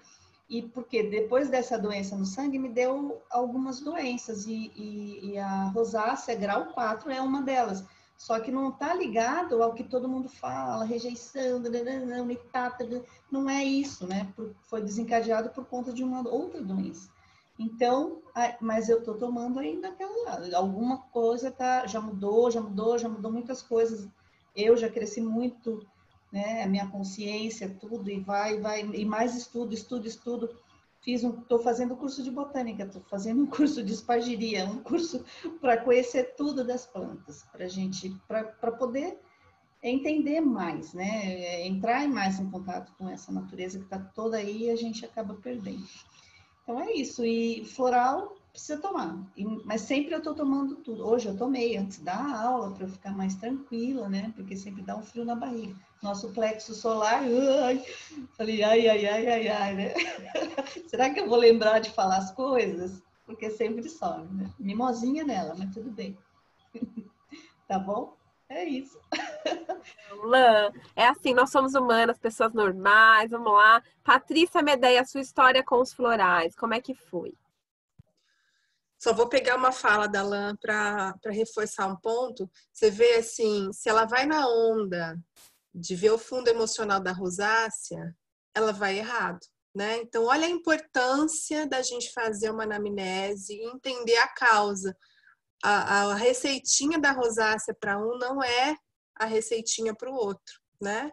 E porque depois dessa doença no sangue me deu algumas doenças e a rosácea grau 4 é uma delas. Só que não está ligado ao que todo mundo fala, rejeição, não é isso, né? Foi desencadeado por conta de uma outra doença. Então, mas eu estou tomando ainda alguma coisa já mudou muitas coisas. Eu já cresci muito, né, a minha consciência, tudo, e vai, e mais estudo. Estou fazendo curso de botânica, estou fazendo um curso de espagiria, um curso para conhecer tudo das plantas, para poder entender mais, né, entrar mais em contato com essa natureza que está toda aí e a gente acaba perdendo. Então é isso, e floral precisa tomar, mas sempre eu estou tomando tudo. Hoje eu tomei antes da aula para eu ficar mais tranquila, né? Porque sempre dá um frio na barriga. Nosso plexo solar, falei, ai, né? Será que eu vou lembrar de falar as coisas? Porque sempre sobe, né? Mimosinha nela, mas tudo bem. Tá bom? É isso. Lã, é assim, nós somos humanas, pessoas normais, vamos lá. Patrícia Medeia, sua história com os florais, como é que foi? Só vou pegar uma fala da Lan para reforçar um ponto. Você vê assim, se ela vai na onda de ver o fundo emocional da rosácea, ela vai errado, né? Então, olha a importância da gente fazer uma anamnese e entender a causa. A receitinha da rosácea para um não é a receitinha para o outro, né?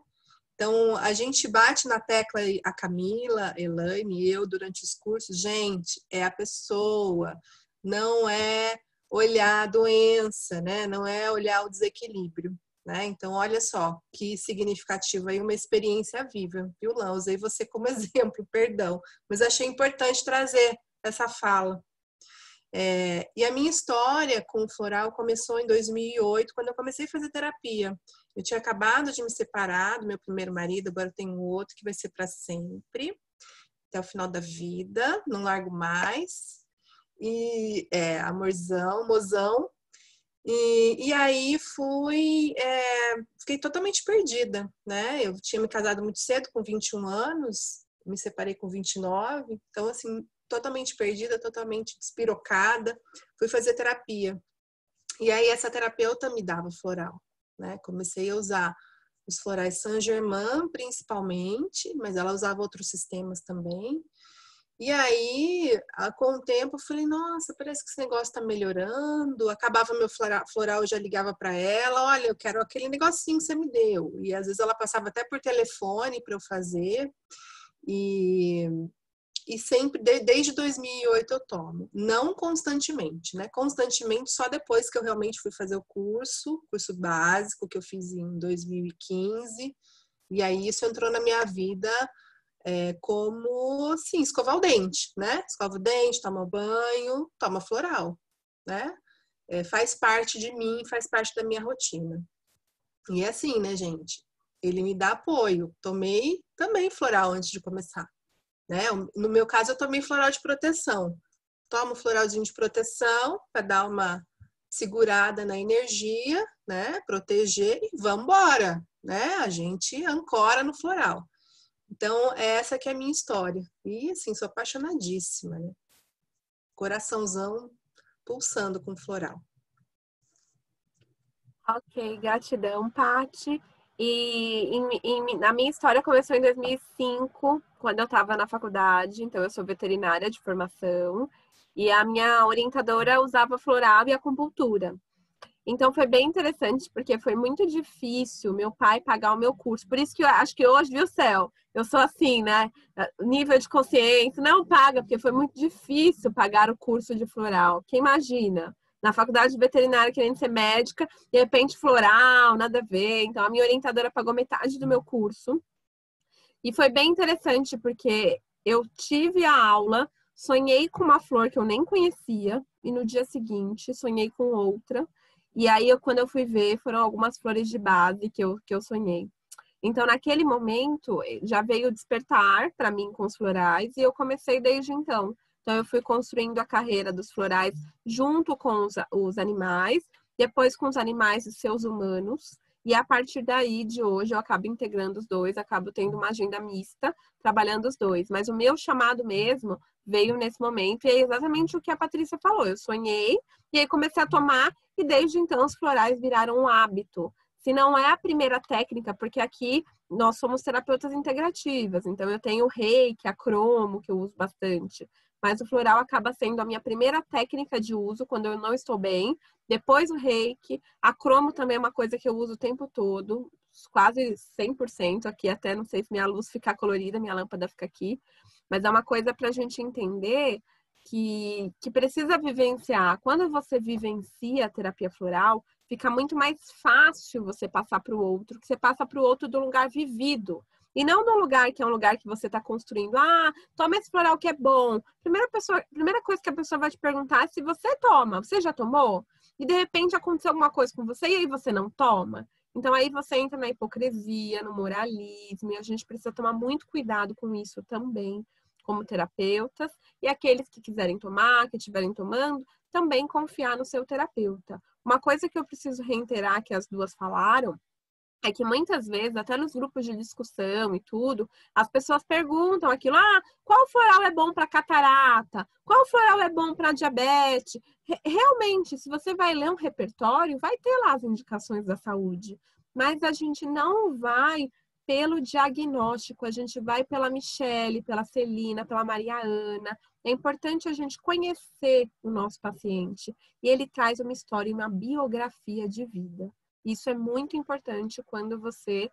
Então, a gente bate na tecla, a Camila, a Elaine e eu, durante os cursos, gente, é a pessoa, não é olhar a doença, né? Não é olhar o desequilíbrio, né? Então, olha só, que significativo aí, uma experiência viva, viu, Lã? Usei você como exemplo, perdão, mas achei importante trazer essa fala. E a minha história com o floral começou em 2008, quando eu comecei a fazer terapia. Eu tinha acabado de me separar do meu primeiro marido, agora eu tenho outro que vai ser para sempre, até o final da vida, não largo mais. E amorzão, mozão. E aí fiquei totalmente perdida, né? Eu tinha me casado muito cedo, com 21 anos, me separei com 29, então assim, totalmente perdida, totalmente despirocada, fui fazer terapia. E aí essa terapeuta me dava floral, né? Comecei a usar os florais Saint Germain, principalmente, mas ela usava outros sistemas também. E aí, com o tempo, eu falei, nossa, parece que esse negócio tá melhorando. Acabava meu floral, eu já ligava para ela, olha, eu quero aquele negocinho que você me deu. E às vezes ela passava até por telefone para eu fazer. E sempre, desde 2008 eu tomo. Não constantemente, né? Constantemente só depois que eu realmente fui fazer o curso básico que eu fiz em 2015. E aí isso entrou na minha vida como, assim, escovar o dente, né? Escova o dente, toma banho, toma floral, né? Faz parte de mim, faz parte da minha rotina. E é assim, né, gente? Ele me dá apoio. Tomei também floral antes de começar, né? No meu caso, eu tomei floral de proteção. Tomo floralzinho de proteção para dar uma segurada na energia, né? Proteger e vamos embora, né? A gente ancora no floral. Então, essa que é a minha história. E, assim, sou apaixonadíssima, né? Coraçãozão pulsando com floral. Ok, gratidão, Paty. A minha história começou em 2005, quando eu estava na faculdade. Então, eu sou veterinária de formação. E a minha orientadora usava floral e acupuntura. Então foi bem interessante, porque foi muito difícil meu pai pagar o meu curso. Por isso que eu acho que hoje, viu, Céu? Eu sou assim, né? Nível de consciência, não paga, porque foi muito difícil pagar o curso de floral. Quem imagina? Na faculdade de veterinária, querendo ser médica, de repente floral, nada a ver. Então a minha orientadora pagou metade do meu curso. E foi bem interessante, porque eu tive a aula, sonhei com uma flor que eu nem conhecia, e no dia seguinte sonhei com outra. E aí, quando eu fui ver, foram algumas flores de base que eu sonhei. Então, naquele momento, já veio despertar para mim com os florais, e eu comecei desde então. Então, eu fui construindo a carreira dos florais junto com os animais, depois com os animais e seus humanos. E a partir daí, de hoje, eu acabo integrando os dois, acabo tendo uma agenda mista, trabalhando os dois. Mas o meu chamado mesmo veio nesse momento, e é exatamente o que a Patrícia falou. Eu sonhei, e aí comecei a tomar, e desde então os florais viraram um hábito. Se não é a primeira técnica, porque aqui nós somos terapeutas integrativas, então eu tenho o reiki, a cromo, que eu uso bastante. Mas o floral acaba sendo a minha primeira técnica de uso quando eu não estou bem. Depois o reiki, a cromo também é uma coisa que eu uso o tempo todo, quase 100%. Aqui até não sei se minha luz ficar colorida, minha lâmpada fica aqui. Mas é uma coisa para a gente entender que precisa vivenciar. Quando você vivencia a terapia floral, fica muito mais fácil você passar para o outro, que você passa para o outro do lugar vivido. E não no lugar que é um lugar que você está construindo. Ah, toma esse floral que é bom. Primeira coisa que a pessoa vai te perguntar é se você toma. Você já tomou? E de repente aconteceu alguma coisa com você e aí você não toma. Então aí você entra na hipocrisia, no moralismo, e a gente precisa tomar muito cuidado com isso também, como terapeutas. E aqueles que quiserem tomar, que estiverem tomando, também confiar no seu terapeuta. Uma coisa que eu preciso reiterar que as duas falaram é que muitas vezes, até nos grupos de discussão e tudo, as pessoas perguntam aquilo, qual floral é bom para catarata? Qual floral é bom para diabetes? Realmente, se você vai ler um repertório, vai ter lá as indicações da saúde, mas a gente não vai pelo diagnóstico, a gente vai pela Michele, pela Celina, pela Maria Ana. É importante a gente conhecer o nosso paciente e ele traz uma história e uma biografia de vida. Isso é muito importante quando você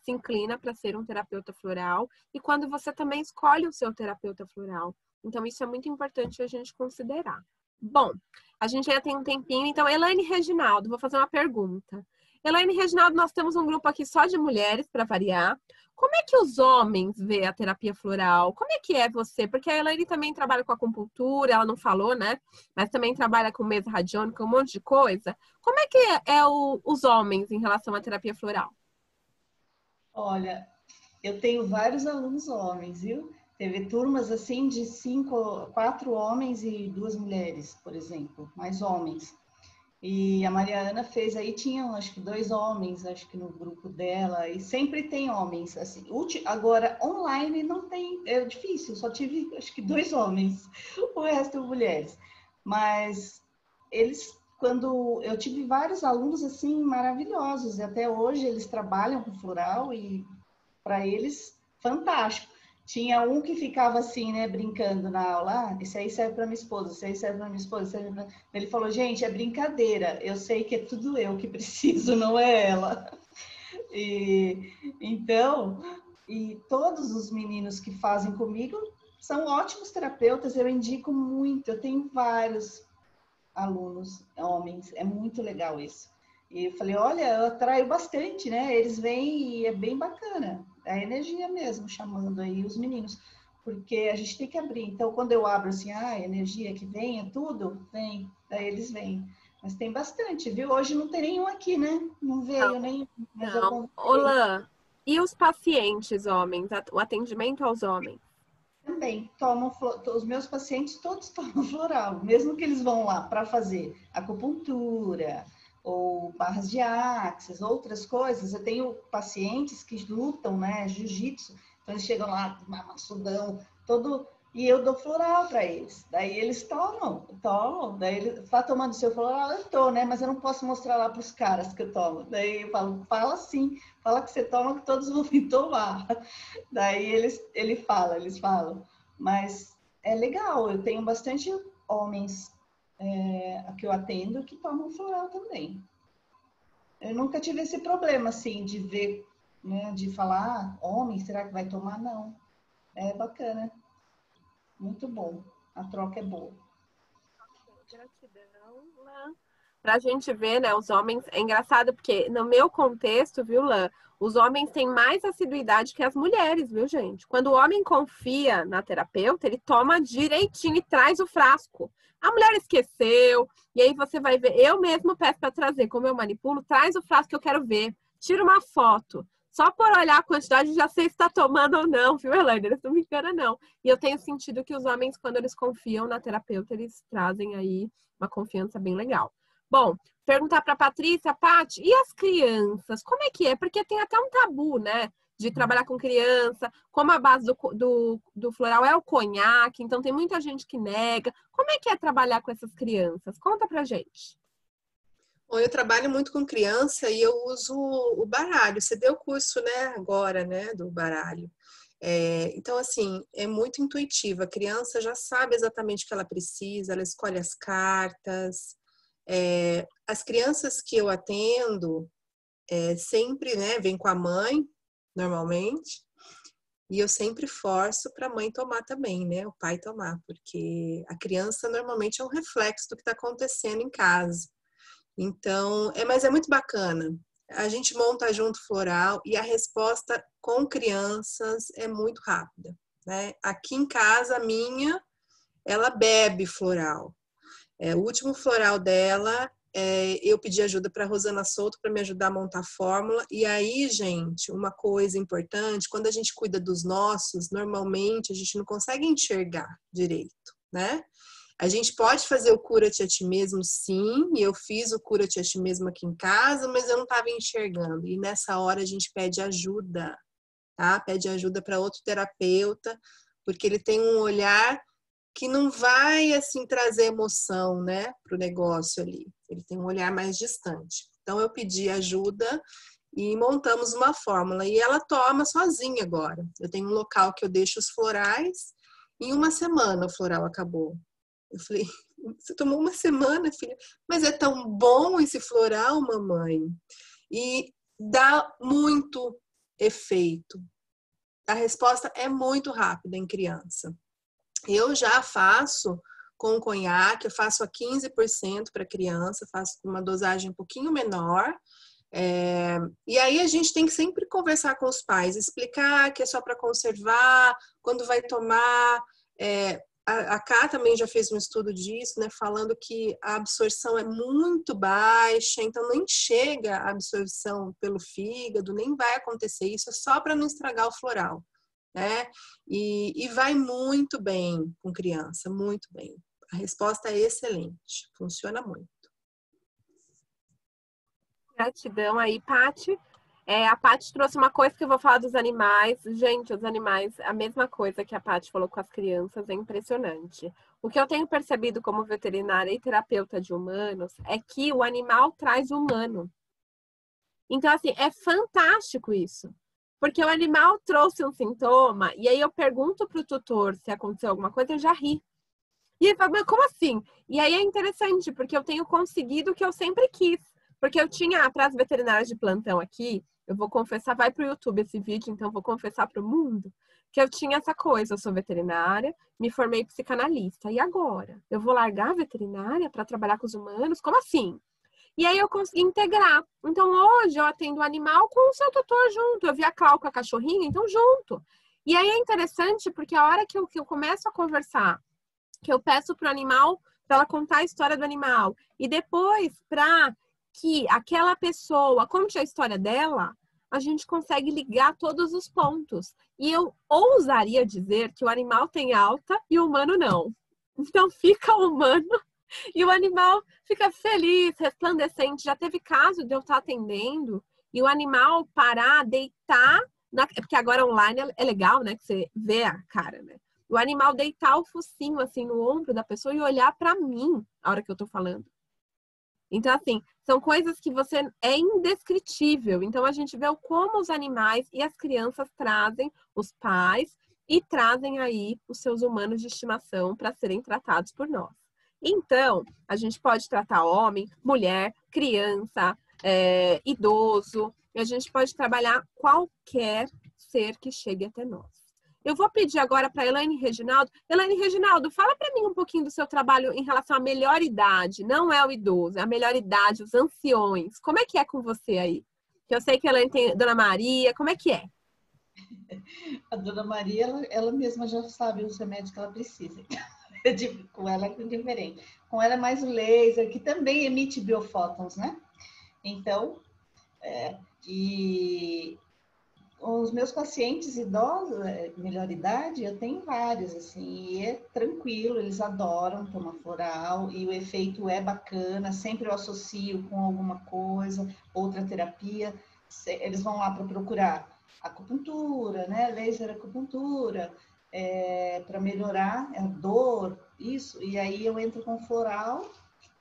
se inclina para ser um terapeuta floral e quando você também escolhe o seu terapeuta floral. Então, isso é muito importante a gente considerar. Bom, a gente já tem um tempinho. Então, Elaine e Reginaldo, vou fazer uma pergunta. Elaine e Reginaldo, nós temos um grupo aqui só de mulheres, para variar. Como é que os homens veem a terapia floral? Como é que é você? Porque a Elaine também trabalha com acupuntura, ela não falou, né? Mas também trabalha com mesa radiônica, um monte de coisa. Como é que os homens em relação à terapia floral? Olha, eu tenho vários alunos homens, viu? Teve turmas assim de 4 homens e 2 mulheres, por exemplo, mais homens. E a Mariana fez aí, tinham acho que 2 homens, acho que no grupo dela, e sempre tem homens, assim. Agora, online não tem, é difícil, só tive acho que 2 homens, o resto mulheres. Mas eles, quando eu tive vários alunos assim maravilhosos, e até hoje eles trabalham com floral e para eles, fantástico. Tinha um que ficava assim, né, brincando na aula. Ah, esse aí serve para minha esposa, esse aí serve para minha esposa. Ele falou, gente, é brincadeira. Eu sei que é tudo eu que preciso, não é ela. Então, todos os meninos que fazem comigo são ótimos terapeutas. Eu indico muito. Eu tenho vários alunos, homens. É muito legal isso. E eu falei, olha, eu atraio bastante, né? Eles vêm e é bem bacana. É a energia mesmo, chamando aí os meninos. Porque a gente tem que abrir. Então, quando eu abro assim, a energia que vem, é tudo, vem. Daí eles vêm. Mas tem bastante, viu? Hoje não tem nenhum aqui, né? Não veio nenhum. Mas eu Não. convidei. Olã, e os pacientes homens, o atendimento aos homens? Também tomam, os meus pacientes todos tomam floral, mesmo que eles vão lá para fazer acupuntura ou barras de axis, outras coisas. Eu tenho pacientes que lutam, né, jiu-jitsu, então eles chegam lá, maçudão, todo, e eu dou floral para eles. Daí eles tomam, daí ele tá tomando seu floral, eu tô, né, mas eu não posso mostrar lá para os caras que eu tomo. Daí eu falo, fala sim, fala que você toma, que todos vão vir tomar. Daí eles falam. Mas é legal, eu tenho bastante homens que eu atendo que tomam floral também. Eu nunca tive esse problema, assim, de ver, né, de falar, homem, será que vai tomar? Não. É bacana. Muito bom. A troca é boa. Gratidão, Lã. Pra gente ver, né, os homens, é engraçado porque no meu contexto, viu, Lã, os homens têm mais assiduidade que as mulheres, viu, gente? Quando o homem confia na terapeuta, ele toma direitinho e traz o frasco. A mulher esqueceu, e aí você vai ver, eu mesmo peço para trazer, como eu manipulo, traz o frasco que eu quero ver, tira uma foto. Só por olhar a quantidade, já sei se está tomando ou não, viu, Elaine? Eles não me enganam, não. E eu tenho sentido que os homens, quando eles confiam na terapeuta, eles trazem aí uma confiança bem legal. Bom, perguntar para a Patrícia, Paty, e as crianças? Como é que é? Porque tem até um tabu, né? De trabalhar com criança, como a base do floral é o conhaque, então tem muita gente que nega. Como é que é trabalhar com essas crianças? Conta pra gente. Bom, eu trabalho muito com criança e eu uso o baralho. Você deu o curso, né, agora, né, do baralho. Então, assim, é muito intuitivo. A criança já sabe exatamente o que ela precisa, ela escolhe as cartas. As crianças que eu atendo sempre, né, vêm com a mãe, normalmente, e eu sempre forço para a mãe tomar também, né, o pai tomar, porque a criança normalmente é um reflexo do que está acontecendo em casa. Então, mas é muito bacana. A gente monta junto floral e a resposta com crianças é muito rápida, né? Aqui em casa, a minha, ela bebe floral. O último floral dela, eu pedi ajuda para a Rosana Souto para me ajudar a montar a fórmula. E aí, gente, uma coisa importante, quando a gente cuida dos nossos, normalmente a gente não consegue enxergar direito, né? A gente pode fazer o cura-te a ti mesmo, sim, e eu fiz o cura-te a ti mesmo aqui em casa, mas eu não estava enxergando. E nessa hora a gente pede ajuda, tá? Pede ajuda para outro terapeuta, porque ele tem um olhar que não vai, assim, trazer emoção, né, para o negócio ali. Ele tem um olhar mais distante. Então eu pedi ajuda e montamos uma fórmula. E ela toma sozinha agora. Eu tenho um local que eu deixo os florais, e em uma semana o floral acabou. Eu falei, você tomou uma semana, filha? Mas é tão bom esse floral, mamãe. E dá muito efeito. A resposta é muito rápida em criança. Eu já faço com conhaque, eu faço a 15% para criança, faço com uma dosagem um pouquinho menor. E aí a gente tem que sempre conversar com os pais, explicar que é só para conservar, quando vai tomar. A Ká também já fez um estudo disso, né, falando que a absorção é muito baixa, então nem chega a absorção pelo fígado, nem vai acontecer isso, é só para não estragar o floral, né? E vai muito bem com criança, muito bem. A resposta é excelente, funciona muito. Gratidão aí, Paty. A Paty trouxe uma coisa que eu vou falar dos animais. Gente, os animais, a mesma coisa que a Paty falou com as crianças, é impressionante. O que eu tenho percebido como veterinária e terapeuta de humanos é que o animal traz o humano. Então, assim, é fantástico isso. Porque o animal trouxe um sintoma, e aí eu pergunto pro tutor se aconteceu alguma coisa, eu já ri. E ele fala, mas como assim? E aí é interessante, porque eu tenho conseguido o que eu sempre quis. Porque eu tinha, para as veterinárias de plantão aqui, eu vou confessar, vai pro YouTube esse vídeo, então eu vou confessar pro mundo, que eu tinha essa coisa, eu sou veterinária, me formei psicanalista. E agora? Eu vou largar a veterinária para trabalhar com os humanos? Como assim? E aí eu consegui integrar. Então hoje eu atendo o animal com o seu tutor junto. Eu vi a Clau com a cachorrinha, então junto. E aí é interessante porque a hora que eu começo a conversar, que eu peço para o animal, para ela contar a história do animal, e depois para que aquela pessoa conte a história dela, a gente consegue ligar todos os pontos. E eu ousaria dizer que o animal tem alta e o humano não. Então fica o humano e o animal fica feliz, resplandecente. Já teve caso de eu estar atendendo e o animal parar, deitar, porque agora online é legal, né? Que você vê a cara, né? O animal deitar o focinho assim no ombro da pessoa e olhar para mim na hora que eu tô falando. Então, assim, são coisas que você é indescritível. Então, a gente vê como os animais e as crianças trazem os pais e trazem aí os seus humanos de estimação para serem tratados por nós. Então, a gente pode tratar homem, mulher, criança, idoso, e a gente pode trabalhar qualquer ser que chegue até nós. Eu vou pedir agora para a Elaine Reginaldo. Elaine Reginaldo, fala para mim um pouquinho do seu trabalho em relação à melhor idade. Não é o idoso, é a melhor idade, os anciões. Como é que é com você aí? Que eu sei que a Elaine tem Dona Maria. Como é que é? A Dona Maria, ela mesma já sabe os remédios que ela precisa. Com ela é diferente. Com ela é mais o laser, que também emite biofótons, né? Então, e os meus pacientes idosos, melhor idade, eu tenho vários, assim, e é tranquilo, eles adoram tomar floral, e o efeito é bacana, sempre eu associo com alguma coisa, outra terapia, eles vão lá para procurar acupuntura, né, laser acupuntura, para melhorar a dor, isso, e aí eu entro com floral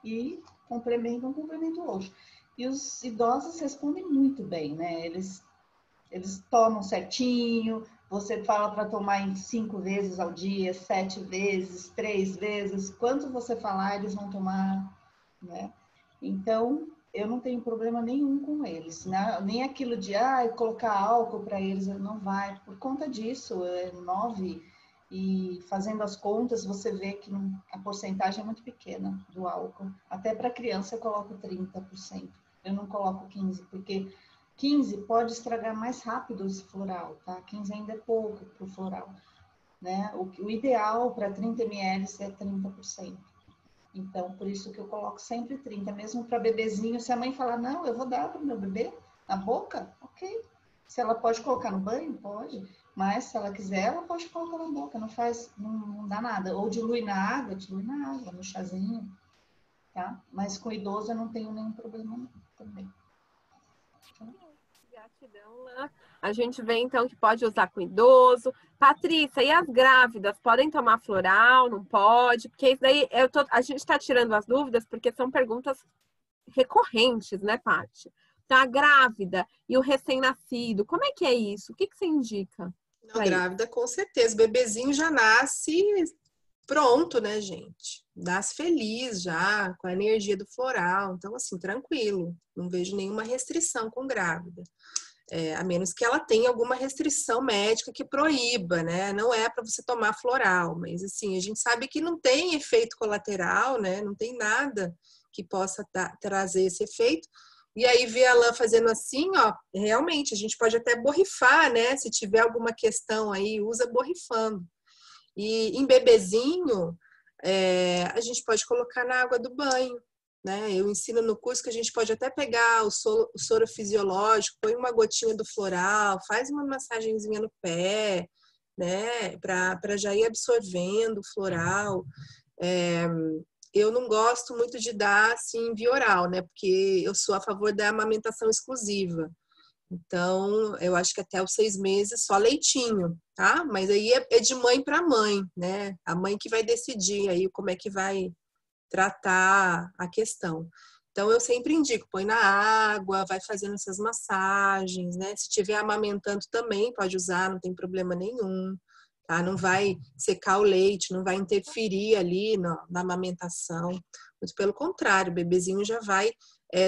e complemento um, complemento o outro. E os idosos respondem muito bem, né, eles tomam certinho, você fala para tomar em 5 vezes ao dia, 7 vezes, 3 vezes, quanto você falar, eles vão tomar, né? Então, eu não tenho problema nenhum com eles, né? Nem aquilo de colocar álcool para eles, não vai, por conta disso, 9, e fazendo as contas, você vê que a porcentagem é muito pequena do álcool. Até para criança eu coloco 30%, eu não coloco 15%, porque 15 pode estragar mais rápido esse floral, tá? 15 ainda é pouco para o floral, né? O ideal para 30 ml é 30%. Então, por isso que eu coloco sempre 30, mesmo para bebezinho. Se a mãe falar, não, eu vou dar para o meu bebê na boca, ok. Se ela pode colocar no banho, pode. Mas se ela quiser, ela pode colocar na boca, não dá nada. Ou dilui na água, no chazinho, tá? Mas com idoso eu não tenho nenhum problema também. Gratidão, Lã. A gente vê então que pode usar com idoso. Patrícia, e as grávidas podem tomar floral? Não pode? Porque isso daí a gente está tirando as dúvidas porque são perguntas recorrentes, né, Paty? Então, a grávida e o recém-nascido, como é que é isso? O que você indica? Não, grávida, com certeza. O bebezinho já nasce pronto, né, gente? Nasce feliz já, com a energia do floral. Então, assim, tranquilo. Não vejo nenhuma restrição com grávida. A menos que ela tenha alguma restrição médica que proíba, né? Não é para você tomar floral, mas, assim, a gente sabe que não tem efeito colateral, né? Não tem nada que possa trazer esse efeito. E aí, ver a Lã fazendo assim, ó, realmente, a gente pode até borrifar, né? Se tiver alguma questão aí, usa borrifando. E em bebezinho, a gente pode colocar na água do banho, né? Eu ensino no curso que a gente pode até pegar o soro fisiológico, põe uma gotinha do floral, faz uma massagenzinha no pé, né? Para já ir absorvendo o floral. Eu não gosto muito de dar assim via oral, né? Porque eu sou a favor da amamentação exclusiva. Então, eu acho que até os 6 meses só leitinho, tá? Mas aí é de mãe para mãe, né? A mãe que vai decidir aí como é que vai tratar a questão. Então, eu sempre indico, põe na água, vai fazendo essas massagens, né? Se estiver amamentando também, pode usar, não tem problema nenhum, tá? Não vai secar o leite, não vai interferir ali na amamentação. Muito pelo contrário, o bebezinho já vai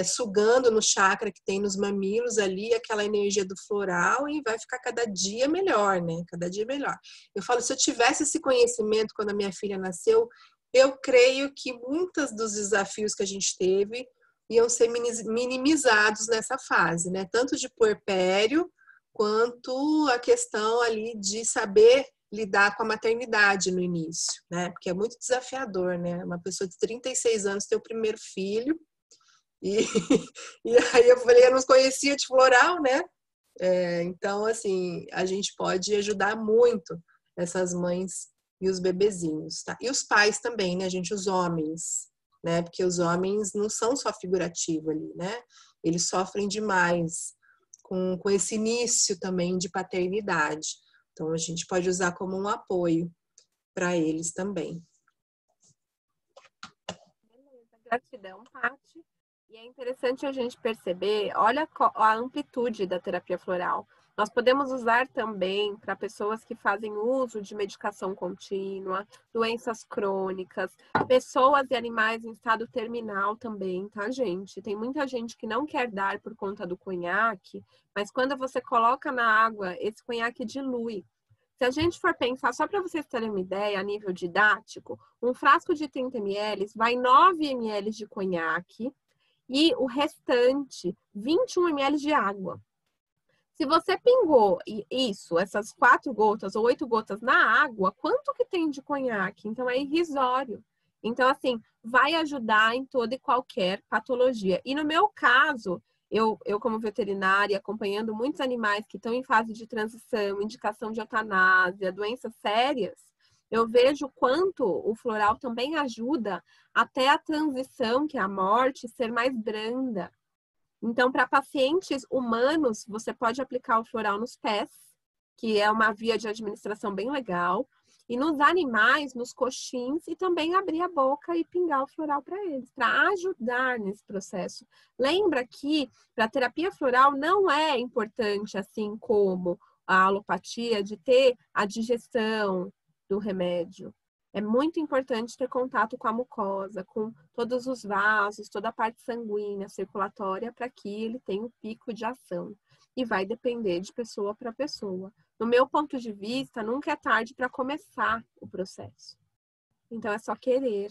sugando no chakra que tem nos mamilos ali, aquela energia do floral e vai ficar cada dia melhor, né? Cada dia melhor. Eu falo, se eu tivesse esse conhecimento quando a minha filha nasceu, eu creio que muitos dos desafios que a gente teve iam ser minimizados nessa fase, né? Tanto de puerpério, quanto a questão ali de saber lidar com a maternidade no início, né? Porque é muito desafiador, né? Uma pessoa de 36 anos ter o primeiro filho. E, e aí eu falei, eu não conhecia de floral, né? Então, assim, a gente pode ajudar muito essas mães e os bebezinhos, tá? E os pais também, né, gente? Os homens, né? Porque os homens não são só figurativo ali, né? Eles sofrem demais com esse início também de paternidade. Então, a gente pode usar como um apoio para eles também. Beleza, gratidão, Paty. E é interessante a gente perceber, olha a amplitude da terapia floral. Nós podemos usar também para pessoas que fazem uso de medicação contínua, doenças crônicas, pessoas e animais em estado terminal também, tá, gente? Tem muita gente que não quer dar por conta do conhaque, mas quando você coloca na água, esse conhaque dilui. Se a gente for pensar, só para vocês terem uma ideia, a nível didático, um frasco de 30 ml vai 9 ml de conhaque, e o restante, 21 ml de água. Se você pingou isso, essas 4 gotas ou 8 gotas na água, quanto que tem de conhaque? Então, é irrisório. Então, assim, vai ajudar em toda e qualquer patologia. E no meu caso, eu como veterinária, acompanhando muitos animais que estão em fase de transição, indicação de eutanásia, doenças sérias, eu vejo quanto o floral também ajuda até a transição, que é a morte, ser mais branda. Então, para pacientes humanos, você pode aplicar o floral nos pés, que é uma via de administração bem legal, e nos animais, nos coxins, e também abrir a boca e pingar o floral para eles, para ajudar nesse processo. Lembra que para a terapia floral não é importante, assim como a alopatia, de ter a digestão do remédio. É muito importante ter contato com a mucosa, com todos os vasos, toda a parte sanguínea, circulatória, para que ele tenha um pico de ação. E vai depender de pessoa para pessoa. No meu ponto de vista, nunca é tarde para começar o processo. Então, é só querer.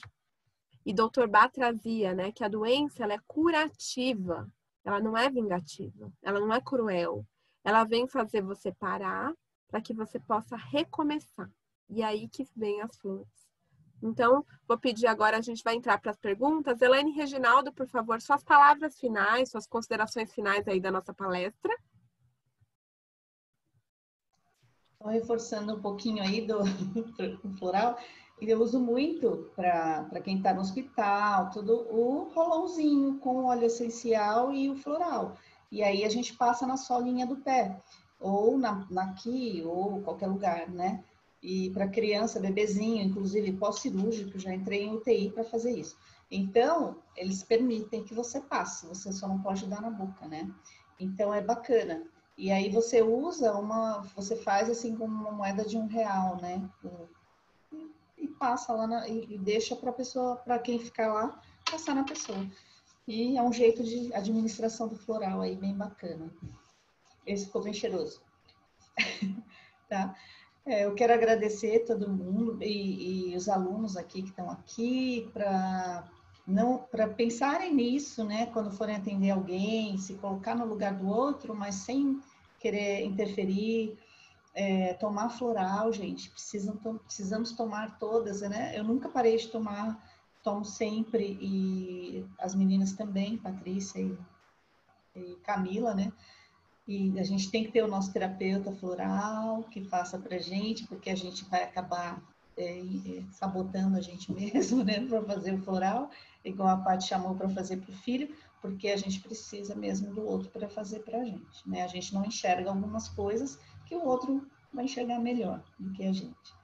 E Dr. Bá trazia, né, que a doença ela é curativa, ela não é vingativa, ela não é cruel. Ela vem fazer você parar para que você possa recomeçar. E aí que vem as flores. Então, vou pedir agora, a gente vai entrar para as perguntas. Elaine e Reginaldo, por favor, suas palavras finais, suas considerações finais aí da nossa palestra. Então, reforçando um pouquinho aí do floral, eu uso muito para quem está no hospital, tudo o rolãozinho com o óleo essencial e o floral. E aí a gente passa na solinha do pé, ou aqui, ou qualquer lugar, né? E para criança, bebezinho, inclusive pós-cirúrgico, já entrei em UTI para fazer isso. Então, eles permitem que você passe, você só não pode dar na boca, né? Então, é bacana. E aí você usa você faz assim como uma moeda de R$1, né? E passa lá e deixa para pessoa, para quem ficar lá, passar na pessoa. E é um jeito de administração do floral aí bem bacana. Esse ficou bem cheiroso. Tá? Eu quero agradecer todo mundo e os alunos aqui que estão aqui para pensarem nisso, né? Quando forem atender alguém, se colocar no lugar do outro, mas sem querer interferir, tomar floral, gente, precisamos tomar todas, né? Eu nunca parei de tomar, tomo sempre, e as meninas também, Patrícia e Camila, né? E a gente tem que ter o nosso terapeuta floral que faça pra gente, porque a gente vai acabar sabotando a gente mesmo, né, para fazer o floral, igual a Paty chamou para fazer para o filho, porque a gente precisa mesmo do outro para fazer para a gente, né? A gente não enxerga algumas coisas que o outro vai enxergar melhor do que a gente,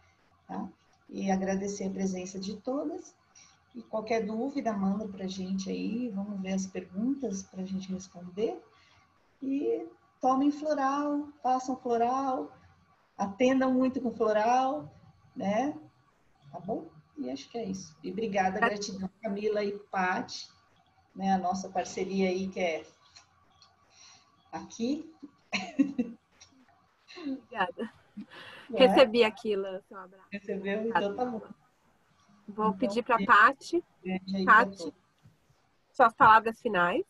tá? E agradecer a presença de todas E qualquer dúvida, manda para a gente aí, vamos ver as perguntas para a gente responder. E tomem floral, façam floral, atendam muito com floral, né? Tá bom? E acho que é isso. E obrigada, gratidão, Camila e Paty, né? A nossa parceria aí que é aqui. Obrigada. É? Recebi aquilo, seu abraço. Recebeu? Então tá bom. Vou Então, pedir para a Paty. Paty, suas palavras finais.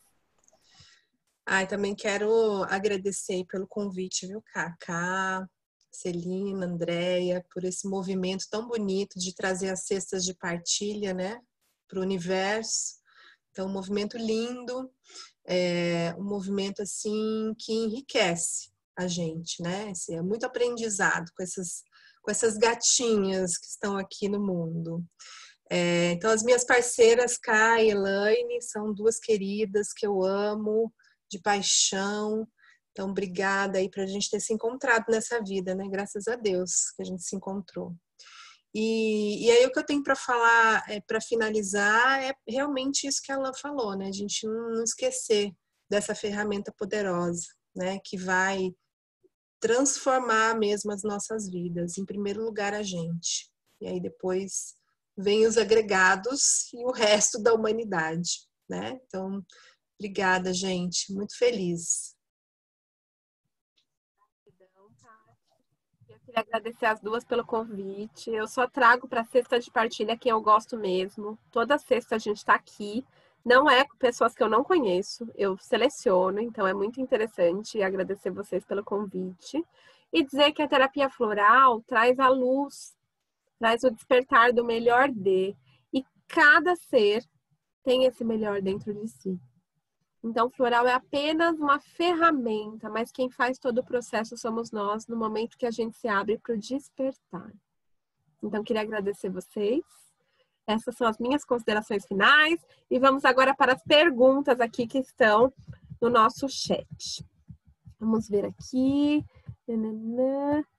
Também quero agradecer aí pelo convite, viu, Cacá, Celina, Andréia, por esse movimento tão bonito de trazer as cestas de partilha, né, para o universo. Então, um movimento lindo, um movimento, assim, que enriquece a gente, né? Assim, é muito aprendizado com essas gatinhas que estão aqui no mundo. Então, as minhas parceiras, Cá e Elaine, são duas queridas que eu amo de paixão. Então, obrigada aí para a gente ter se encontrado nessa vida, né? Graças a Deus que a gente se encontrou. E aí o que eu tenho para falar, para finalizar, é realmente isso que ela falou, né? A gente não esquecer dessa ferramenta poderosa, né? Que vai transformar mesmo as nossas vidas. Em primeiro lugar, a gente. E aí depois vem os agregados e o resto da humanidade, né? Então, obrigada, gente. Muito feliz. Eu queria agradecer as duas pelo convite. Eu só trago para a cesta de partilha quem eu gosto mesmo. Toda sexta a gente está aqui. Não é com pessoas que eu não conheço. Eu seleciono, então é muito interessante agradecer vocês pelo convite. E dizer que a terapia floral traz a luz, traz o despertar do melhor de. E cada ser tem esse melhor dentro de si. Então, floral é apenas uma ferramenta, mas quem faz todo o processo somos nós, no momento que a gente se abre para o despertar. Então, queria agradecer vocês. Essas são as minhas considerações finais. E vamos agora para as perguntas aqui que estão no nosso chat. Vamos ver aqui.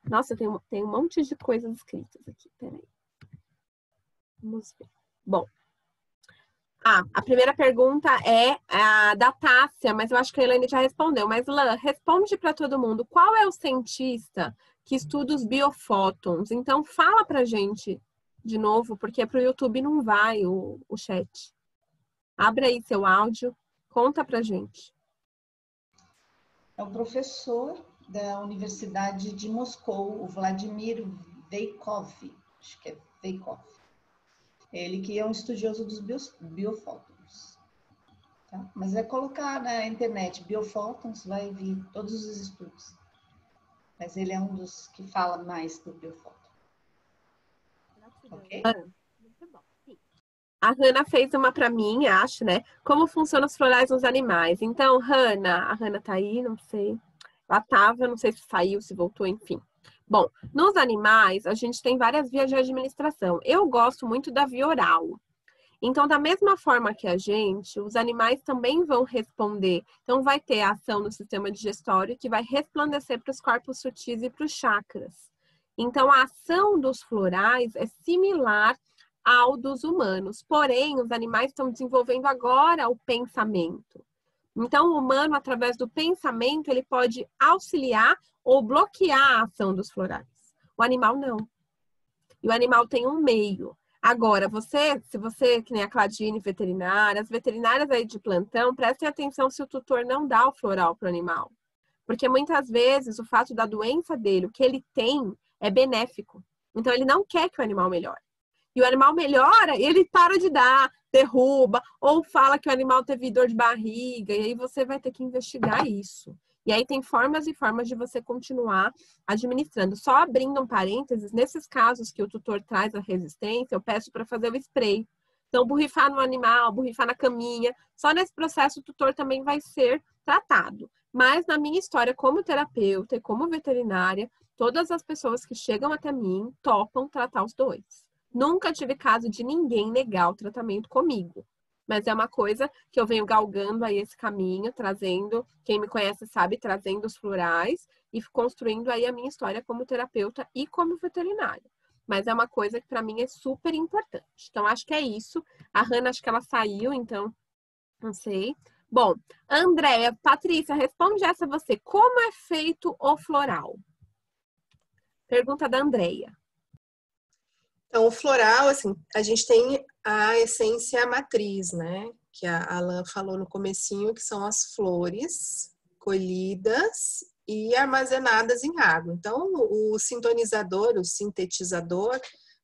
Nossa, tem um monte de coisas escritas aqui. Peraí. Vamos ver. Bom. A primeira pergunta é a da Tássia, mas eu acho que a Elaine já respondeu. Mas, Lã, responde para todo mundo. Qual é o cientista que estuda os biofótons? Então, fala pra gente de novo, porque para o YouTube não vai o chat. Abre aí seu áudio, conta pra gente. É o professor da Universidade de Moscou, o Vladimir Veikov. Acho que é Veikov. Ele que é um estudioso dos biofótons. Tá? Mas é colocar na internet biofótons, vai vir todos os estudos. Mas ele é um dos que fala mais do biofóton. Ok? Muito bom. Sim. A Hanna fez uma para mim, acho, né? Como funcionam os florais nos animais. Então, a Hanna tá aí, não sei. Ela tava, não sei se saiu, se voltou, enfim. Bom, nos animais, a gente tem várias vias de administração. Eu gosto muito da via oral. Então, da mesma forma que a gente, os animais também vão responder. Então, vai ter a ação no sistema digestório que vai resplandecer para os corpos sutis e para os chakras. Então, a ação dos florais é similar ao dos humanos. Porém, os animais estão desenvolvendo agora o pensamento. Então, o humano, através do pensamento, ele pode auxiliar ou bloquear a ação dos florais. O animal não. E o animal tem um meio. Agora, se você, que nem a Cladine, veterinária, as veterinárias aí de plantão, prestem atenção se o tutor não dá o floral para o animal. Porque muitas vezes o fato da doença dele, o que ele tem, é benéfico. Então, ele não quer que o animal melhore. E o animal melhora e ele para de dar, derruba, ou fala que o animal teve dor de barriga, e aí você vai ter que investigar isso. E aí tem formas e formas de você continuar administrando. Só abrindo um parênteses, nesses casos que o tutor traz a resistência, eu peço para fazer o spray. Então, borrifar no animal, borrifar na caminha, só nesse processo o tutor também vai ser tratado. Mas na minha história como terapeuta e como veterinária, todas as pessoas que chegam até mim topam tratar os dois. Nunca tive caso de ninguém negar o tratamento comigo. Mas é uma coisa que eu venho galgando aí esse caminho, trazendo, quem me conhece sabe, trazendo os florais e construindo aí a minha história como terapeuta e como veterinária. mas é uma coisa que para mim é super importante. Então, acho que é isso. A Hannah, acho que ela saiu, então, não sei. Bom, Andréia, Patrícia, responde essa você. Como é feito o floral? Pergunta da Andréia. Então, o floral, assim, a gente tem a essência matriz, né? Que a Alan falou no comecinho, que são as flores colhidas e armazenadas em água. Então, o sintonizador, o sintetizador,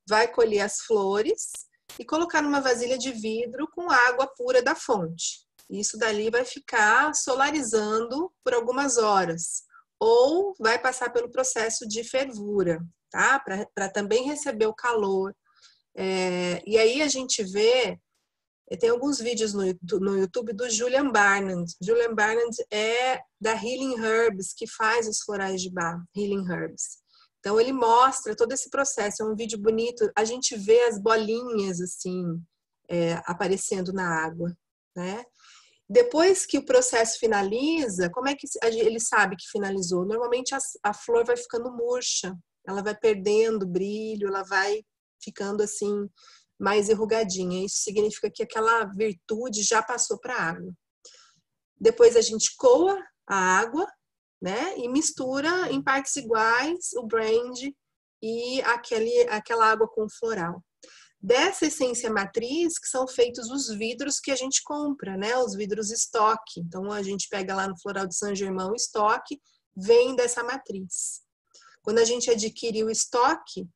vai colher as flores e colocar numa vasilha de vidro com água pura da fonte. Isso dali vai ficar solarizando por algumas horas, ou vai passar pelo processo de fervura, tá? Para também receber o calor. E aí a gente vê, tem alguns vídeos no YouTube do Julian Barnard. Julian Barnard é da Healing Herbs, que faz os florais de Bach, Healing Herbs. Então ele mostra todo esse processo, é um vídeo bonito, a gente vê as bolinhas assim, aparecendo na água, né? Depois que o processo finaliza, como é que ele sabe que finalizou? Normalmente a flor vai ficando murcha, ela vai perdendo brilho, ela vai ficando assim mais enrugadinha. Isso significa que aquela virtude já passou para a água. Depois a gente coa a água, né? E mistura em partes iguais o brand e aquela água com floral. Dessa essência matriz que são feitos os vidros que a gente compra, né? Os vidros estoque. Então a gente pega lá no Floral de Saint-Germain o estoque, vem dessa matriz. Quando a gente adquire o estoque,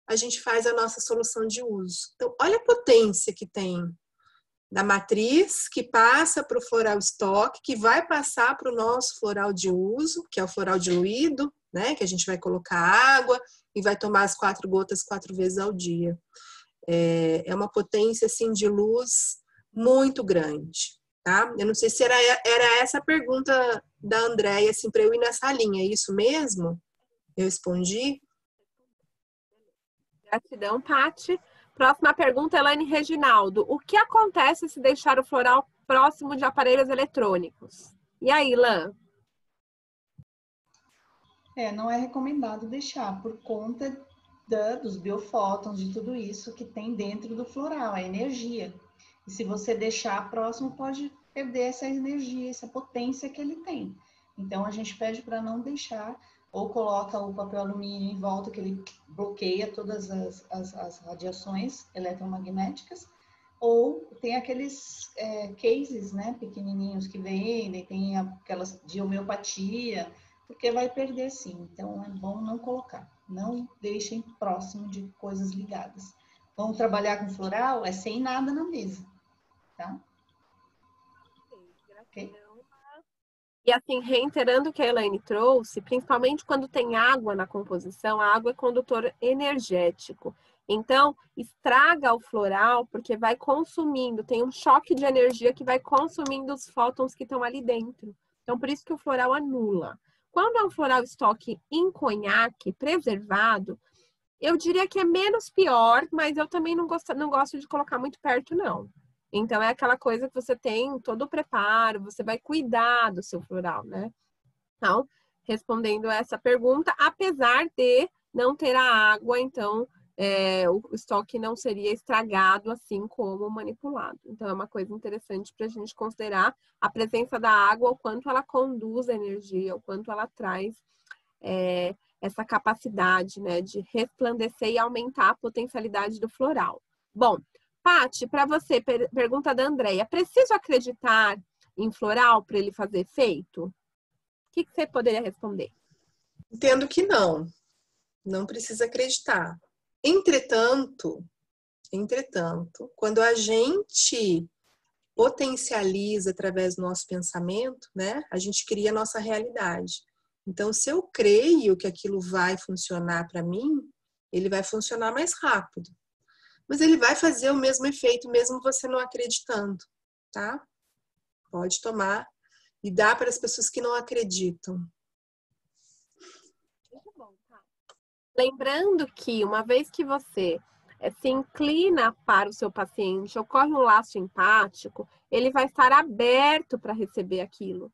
a gente faz a nossa solução de uso. Então olha a potência que tem da matriz, que passa para o floral estoque, que vai passar para o nosso floral de uso, que é o floral diluído, né? Que a gente vai colocar água e vai tomar as 4 gotas 4 vezes ao dia. É uma potência assim de luz muito grande, tá? Eu não sei se era essa a pergunta da Andréia, assim, para eu ir nessa linha, é isso mesmo? Eu respondi? Gratidão, Paty. Próxima pergunta, Elaine Reginaldo. O que acontece se deixar o floral próximo de aparelhos eletrônicos? E aí, Lan? Não é recomendado deixar por conta dos biofótons, de tudo isso que tem dentro do floral, a energia. E se você deixar próximo, pode perder essa energia, essa potência que ele tem. Então, a gente pede para não deixar, ou coloca o papel alumínio em volta, que ele bloqueia todas as radiações eletromagnéticas, ou tem aqueles cases, né, pequenininhos que vendem, tem aquelas de homeopatia, porque vai perder sim. Então, é bom não colocar. Não deixem próximo de coisas ligadas. Vamos trabalhar com floral? É sem nada na mesa, tá? Okay. E assim, reiterando o que a Elaine trouxe, principalmente quando tem água na composição, a água é condutor energético. Então, estraga o floral porque vai consumindo, tem um choque de energia que vai consumindo os fótons que estão ali dentro. Então, por isso que o floral anula. Quando é um floral estoque em conhaque, preservado, eu diria que é menos pior, mas eu também não gosto de colocar muito perto, não. Então, é aquela coisa que você tem todo o preparo, você vai cuidar do seu floral, né? Então, respondendo essa pergunta, apesar de não ter a água, então, o estoque não seria estragado assim como manipulado. Então, é uma coisa interessante para a gente considerar a presença da água, o quanto ela conduz a energia, o quanto ela traz essa capacidade, né, de resplandecer e aumentar a potencialidade do floral. Bom, Paty, para você, pergunta da Andréia, preciso acreditar em floral para ele fazer efeito? O que você poderia responder? Entendo que não precisa acreditar. Entretanto, quando a gente potencializa através do nosso pensamento, né, a gente cria a nossa realidade. Então, se eu creio que aquilo vai funcionar para mim, ele vai funcionar mais rápido. Mas ele vai fazer o mesmo efeito, mesmo você não acreditando, tá? Pode tomar e dá para as pessoas que não acreditam. Muito bom, tá? Lembrando que uma vez que você se inclina para o seu paciente, ocorre um laço empático, ele vai estar aberto para receber aquilo.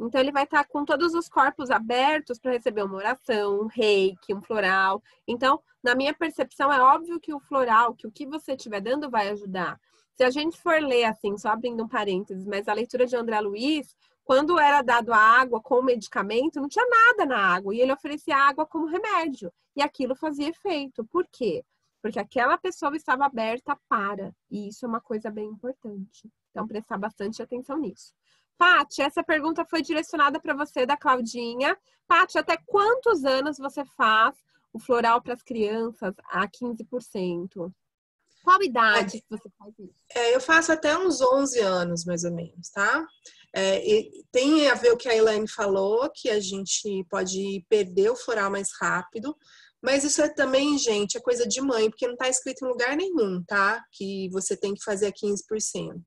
Então, ele vai estar com todos os corpos abertos para receber uma oração, um reiki, um floral. Então, na minha percepção, é óbvio que o floral, que o que você estiver dando vai ajudar. Se a gente for ler, assim, só abrindo um parênteses, mas a leitura de André Luiz, quando era dado a água com medicamento, não tinha nada na água. E ele oferecia água como remédio. E aquilo fazia efeito. Por quê? Porque aquela pessoa estava aberta para. E isso é uma coisa bem importante. Então, prestar bastante atenção nisso. Paty, essa pergunta foi direcionada para você, da Claudinha. Paty, até quantos anos você faz o floral para as crianças a 15%? Qual idade que você faz isso? Eu faço até uns 11 anos, mais ou menos, tá? E tem a ver o que a Elaine falou, que a gente pode perder o floral mais rápido, mas isso é também, gente, é coisa de mãe, porque não está escrito em lugar nenhum, tá? Que você tem que fazer a 15%.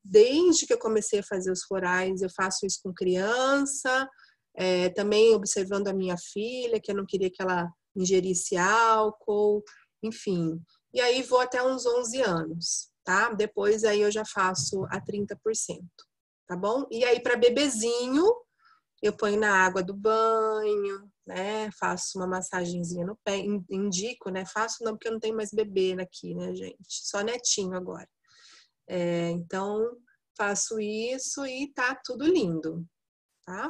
Desde que eu comecei a fazer os florais, eu faço isso com criança, também observando a minha filha, que eu não queria que ela ingerisse álcool, enfim. E aí vou até uns 11 anos, tá? Depois aí eu já faço a 30%, tá bom? E aí para bebezinho, eu ponho na água do banho, né? Faço uma massagenzinha no pé, indico, né? Faço não, porque eu não tenho mais bebê aqui, né, gente? Só netinho agora. Então, faço isso e tá tudo lindo, tá?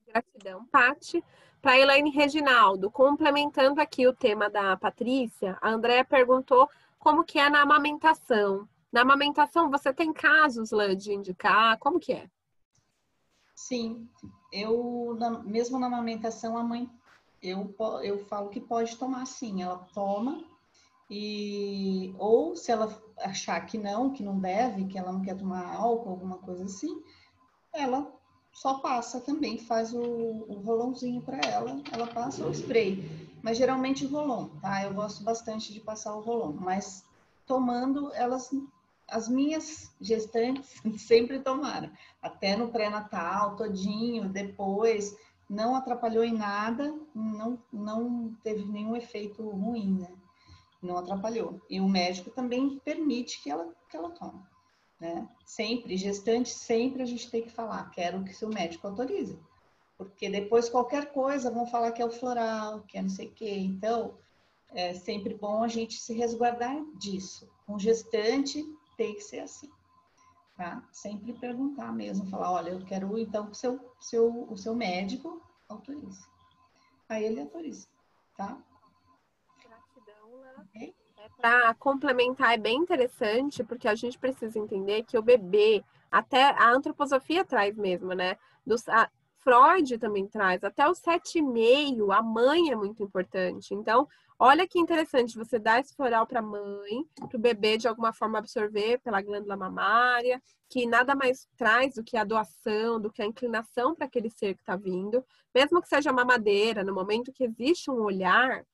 Gratidão, Paty. Para Elaine Reginaldo, complementando aqui o tema da Patrícia, a Andréa perguntou como que é na amamentação. Na amamentação, você tem casos, Lã, de indicar? Como que é? Sim, mesmo na amamentação, a mãe, eu falo que pode tomar sim, ela toma, ou se ela achar que não deve, que ela não quer tomar álcool, alguma coisa assim, ela só passa também, faz o rolãozinho para ela passa o spray, mas geralmente o rolão, tá? Eu gosto bastante de passar o rolão, mas tomando, as minhas gestantes sempre tomaram, até no pré-natal, todinho, depois, não atrapalhou em nada, não teve nenhum efeito ruim, né? Não atrapalhou. E o médico também permite que ela tome, né? Sempre, gestante, sempre a gente tem que falar, quero que seu médico autorize. Porque depois qualquer coisa vão falar que é o floral, que é não sei o quê. Então, é sempre bom a gente se resguardar disso. Com gestante, tem que ser assim, tá? Sempre perguntar mesmo, falar, olha, eu quero então que o seu médico autorize. Aí ele autoriza, tá? Gratidão, Lã. Para complementar, é bem interessante, porque a gente precisa entender que o bebê, até a antroposofia traz mesmo, né? Freud também traz, até os 7,5, a mãe é muito importante. Então, olha que interessante, você dá esse floral para a mãe, para o bebê de alguma forma absorver pela glândula mamária, que nada mais traz do que a doação, do que a inclinação para aquele ser que está vindo. Mesmo que seja mamadeira, no momento que existe um olhar,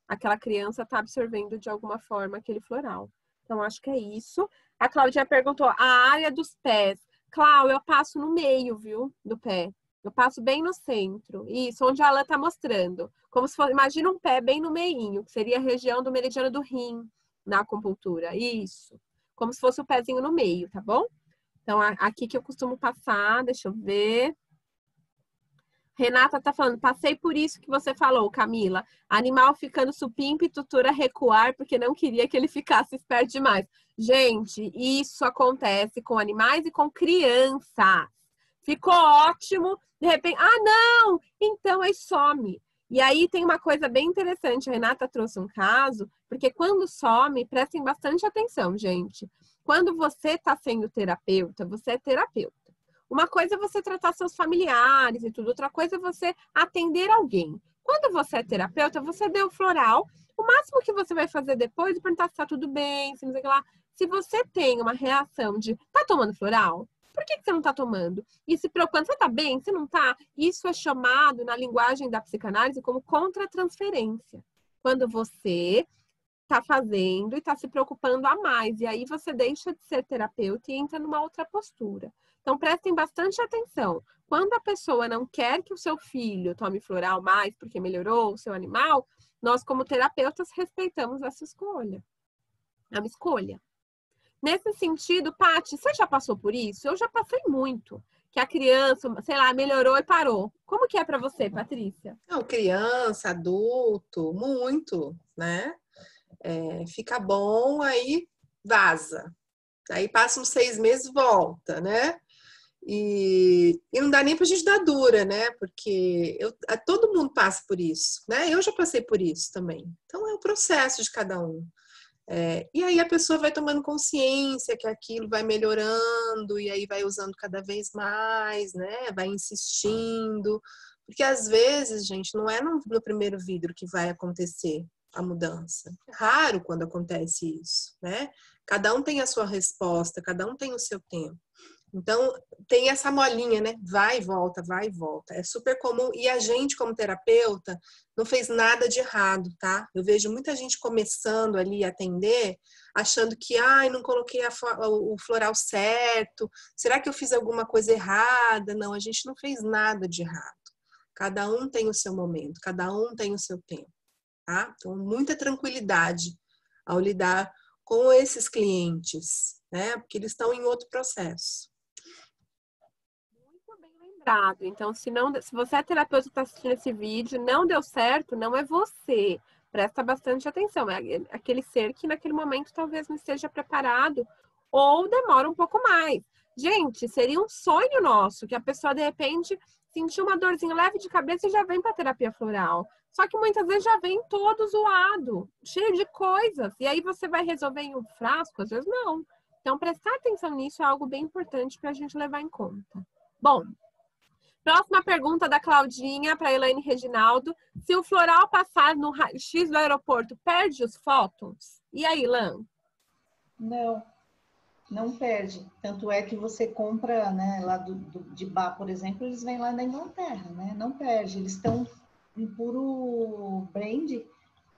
aquela criança está absorvendo de alguma forma aquele floral. Então, acho que é isso. A Claudinha perguntou, a área dos pés. Cláudia, eu passo no meio, viu, do pé. Eu passo bem no centro. Isso, onde a Alan está mostrando. Como se fosse, imagina um pé bem no meinho, que seria a região do meridiano do rim, na acupuntura. Isso. Como se fosse o pezinho no meio, tá bom? Então, aqui que eu costumo passar, deixa eu ver. Renata tá falando, passei por isso que você falou, Camila. Animal ficando supimpa e tutora recuar porque não queria que ele ficasse esperto demais. Gente, isso acontece com animais e com crianças. Ficou ótimo, de repente, não! Então aí some. E aí tem uma coisa bem interessante, a Renata trouxe um caso, porque quando some, prestem bastante atenção, gente. Quando você está sendo terapeuta, você é terapeuta. Uma coisa é você tratar seus familiares e tudo, outra coisa é você atender alguém. Quando você é terapeuta, você deu floral, o máximo que você vai fazer depois é perguntar se tá tudo bem, se não sei o que lá. Se você tem uma reação de, tá tomando floral? Por que você não tá tomando? E se preocupando, você tá bem? Você não tá? Isso é chamado, na linguagem da psicanálise, como contra-transferência. Quando você tá fazendo e tá se preocupando a mais. E aí você deixa de ser terapeuta e entra numa outra postura. Então, prestem bastante atenção. Quando a pessoa não quer que o seu filho tome floral mais porque melhorou o seu animal, nós, como terapeutas, respeitamos essa escolha. É uma escolha. Nesse sentido, Paty, você já passou por isso? Eu já passei muito. Que a criança, sei lá, melhorou e parou. Como que é para você, Patrícia? Não, criança, adulto, muito, né? Fica bom, aí vaza. Aí passa uns 6 meses, volta, né? E não dá nem pra gente dar dura, né? Porque todo mundo passa por isso, né? Eu já passei por isso também. Então é o processo de cada um. E aí a pessoa vai tomando consciência que aquilo vai melhorando e aí vai usando cada vez mais, né? Vai insistindo. Porque às vezes, gente, não é no primeiro vidro que vai acontecer a mudança. É raro quando acontece isso, né? Cada um tem a sua resposta, cada um tem o seu tempo. Então, tem essa molinha, né? Vai e volta, vai e volta. É super comum. E a gente, como terapeuta, não fez nada de errado, tá? Eu vejo muita gente começando ali a atender, achando que, ai, não coloquei o floral certo. Será que eu fiz alguma coisa errada? Não, a gente não fez nada de errado. Cada um tem o seu momento, cada um tem o seu tempo, tá? Então, muita tranquilidade ao lidar com esses clientes, né? Porque eles estão em outro processo. Muito bem lembrado. Então, se você é terapeuta e está assistindo esse vídeo, não deu certo, não é você. Presta bastante atenção. É aquele ser que naquele momento talvez não esteja preparado ou demora um pouco mais. Gente, seria um sonho nosso que a pessoa, de repente, sentiu uma dorzinha leve de cabeça e já vem para terapia floral. Só que muitas vezes já vem todo zoado, cheio de coisas. E aí você vai resolver em um frasco? Às vezes não. Então, prestar atenção nisso é algo bem importante para a gente levar em conta. Bom, próxima pergunta da Claudinha para Elaine Reginaldo. Se o floral passar no raio-x do aeroporto, perde os fótons? E aí, Lan? Não, não perde. Tanto é que você compra, né, lá de bar, por exemplo, eles vêm lá da Inglaterra, né? Não perde. Eles estão em puro brand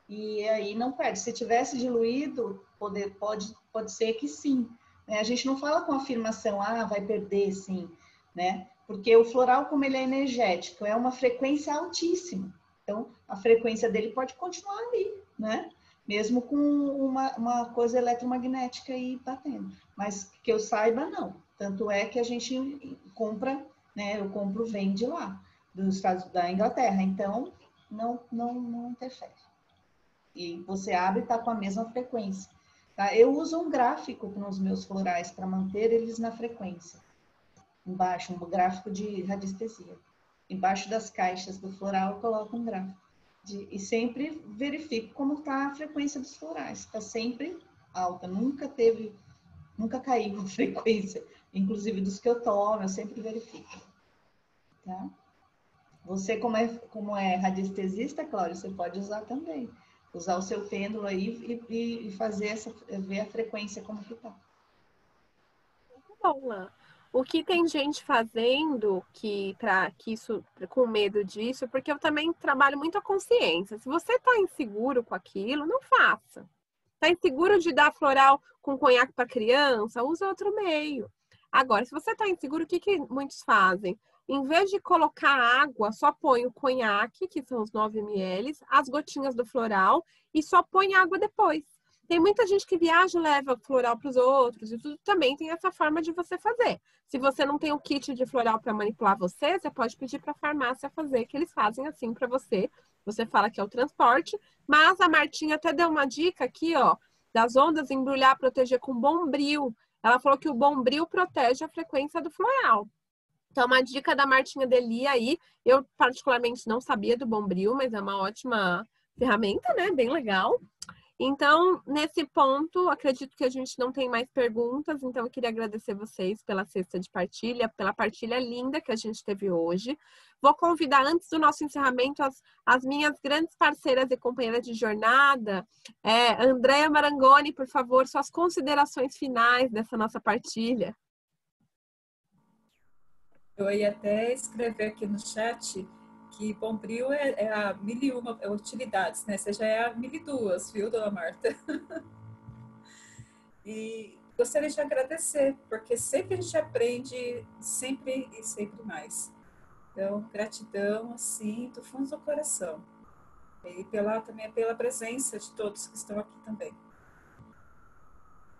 e aí não perde. Se tivesse diluído, pode ser que sim. Né? A gente não fala com afirmação, vai perder, sim, né? Porque o floral, como ele é energético, é uma frequência altíssima. Então, a frequência dele pode continuar ali, né? Mesmo com uma coisa eletromagnética aí batendo. Mas que eu saiba, não. Tanto é que a gente compra, né? Eu compro, vende lá, dos Estados da Inglaterra. Então, não interfere. E você abre e está com a mesma frequência. Tá? Eu uso um gráfico nos meus florais para manter eles na frequência. Embaixo, um gráfico de radiestesia. Embaixo das caixas do floral, eu coloco um gráfico. E sempre verifico como está a frequência dos florais. Está sempre alta. Nunca caiu a frequência. Inclusive dos que eu tomo, eu sempre verifico. Tá? Você, como é radiestesista, Cláudia, você pode usar também. Usar o seu pêndulo aí e fazer ver a frequência como que tá. Muito bom, Lan. O que tem gente fazendo com medo disso, porque eu também trabalho muito a consciência. Se você está inseguro com aquilo, não faça. Está inseguro de dar floral com conhaque para criança? Usa outro meio. Agora, se você está inseguro, o que muitos fazem? Em vez de colocar água, só põe o conhaque, que são os 9 ml, as gotinhas do floral e só põe água depois. Tem muita gente que viaja e leva floral para os outros e tudo também tem essa forma de você fazer. Se você não tem o kit de floral para manipular você pode pedir para a farmácia fazer, que eles fazem assim para você. Você fala que é o transporte, mas a Martinha até deu uma dica aqui, ó, das ondas, embrulhar, proteger com bombril. Ela falou que o bombril protege a frequência do floral. Então, uma dica da Martinha Deli aí, eu particularmente não sabia do bombril, mas é uma ótima ferramenta, né? Bem legal. Então, nesse ponto, acredito que a gente não tem mais perguntas, então eu queria agradecer vocês pela cesta de partilha, pela partilha linda que a gente teve hoje. Vou convidar, antes do nosso encerramento, as minhas grandes parceiras e companheiras de jornada, Andréa Marangoni, por favor, suas considerações finais dessa nossa partilha. Eu ia até escrever aqui no chat que bombril é a 1001 utilidades, né? Você já é a 1002, viu, dona Marta? E gostaria de agradecer, porque sempre a gente aprende, sempre e sempre mais. Então, gratidão, assim, do fundo do coração. E também pela presença de todos que estão aqui também.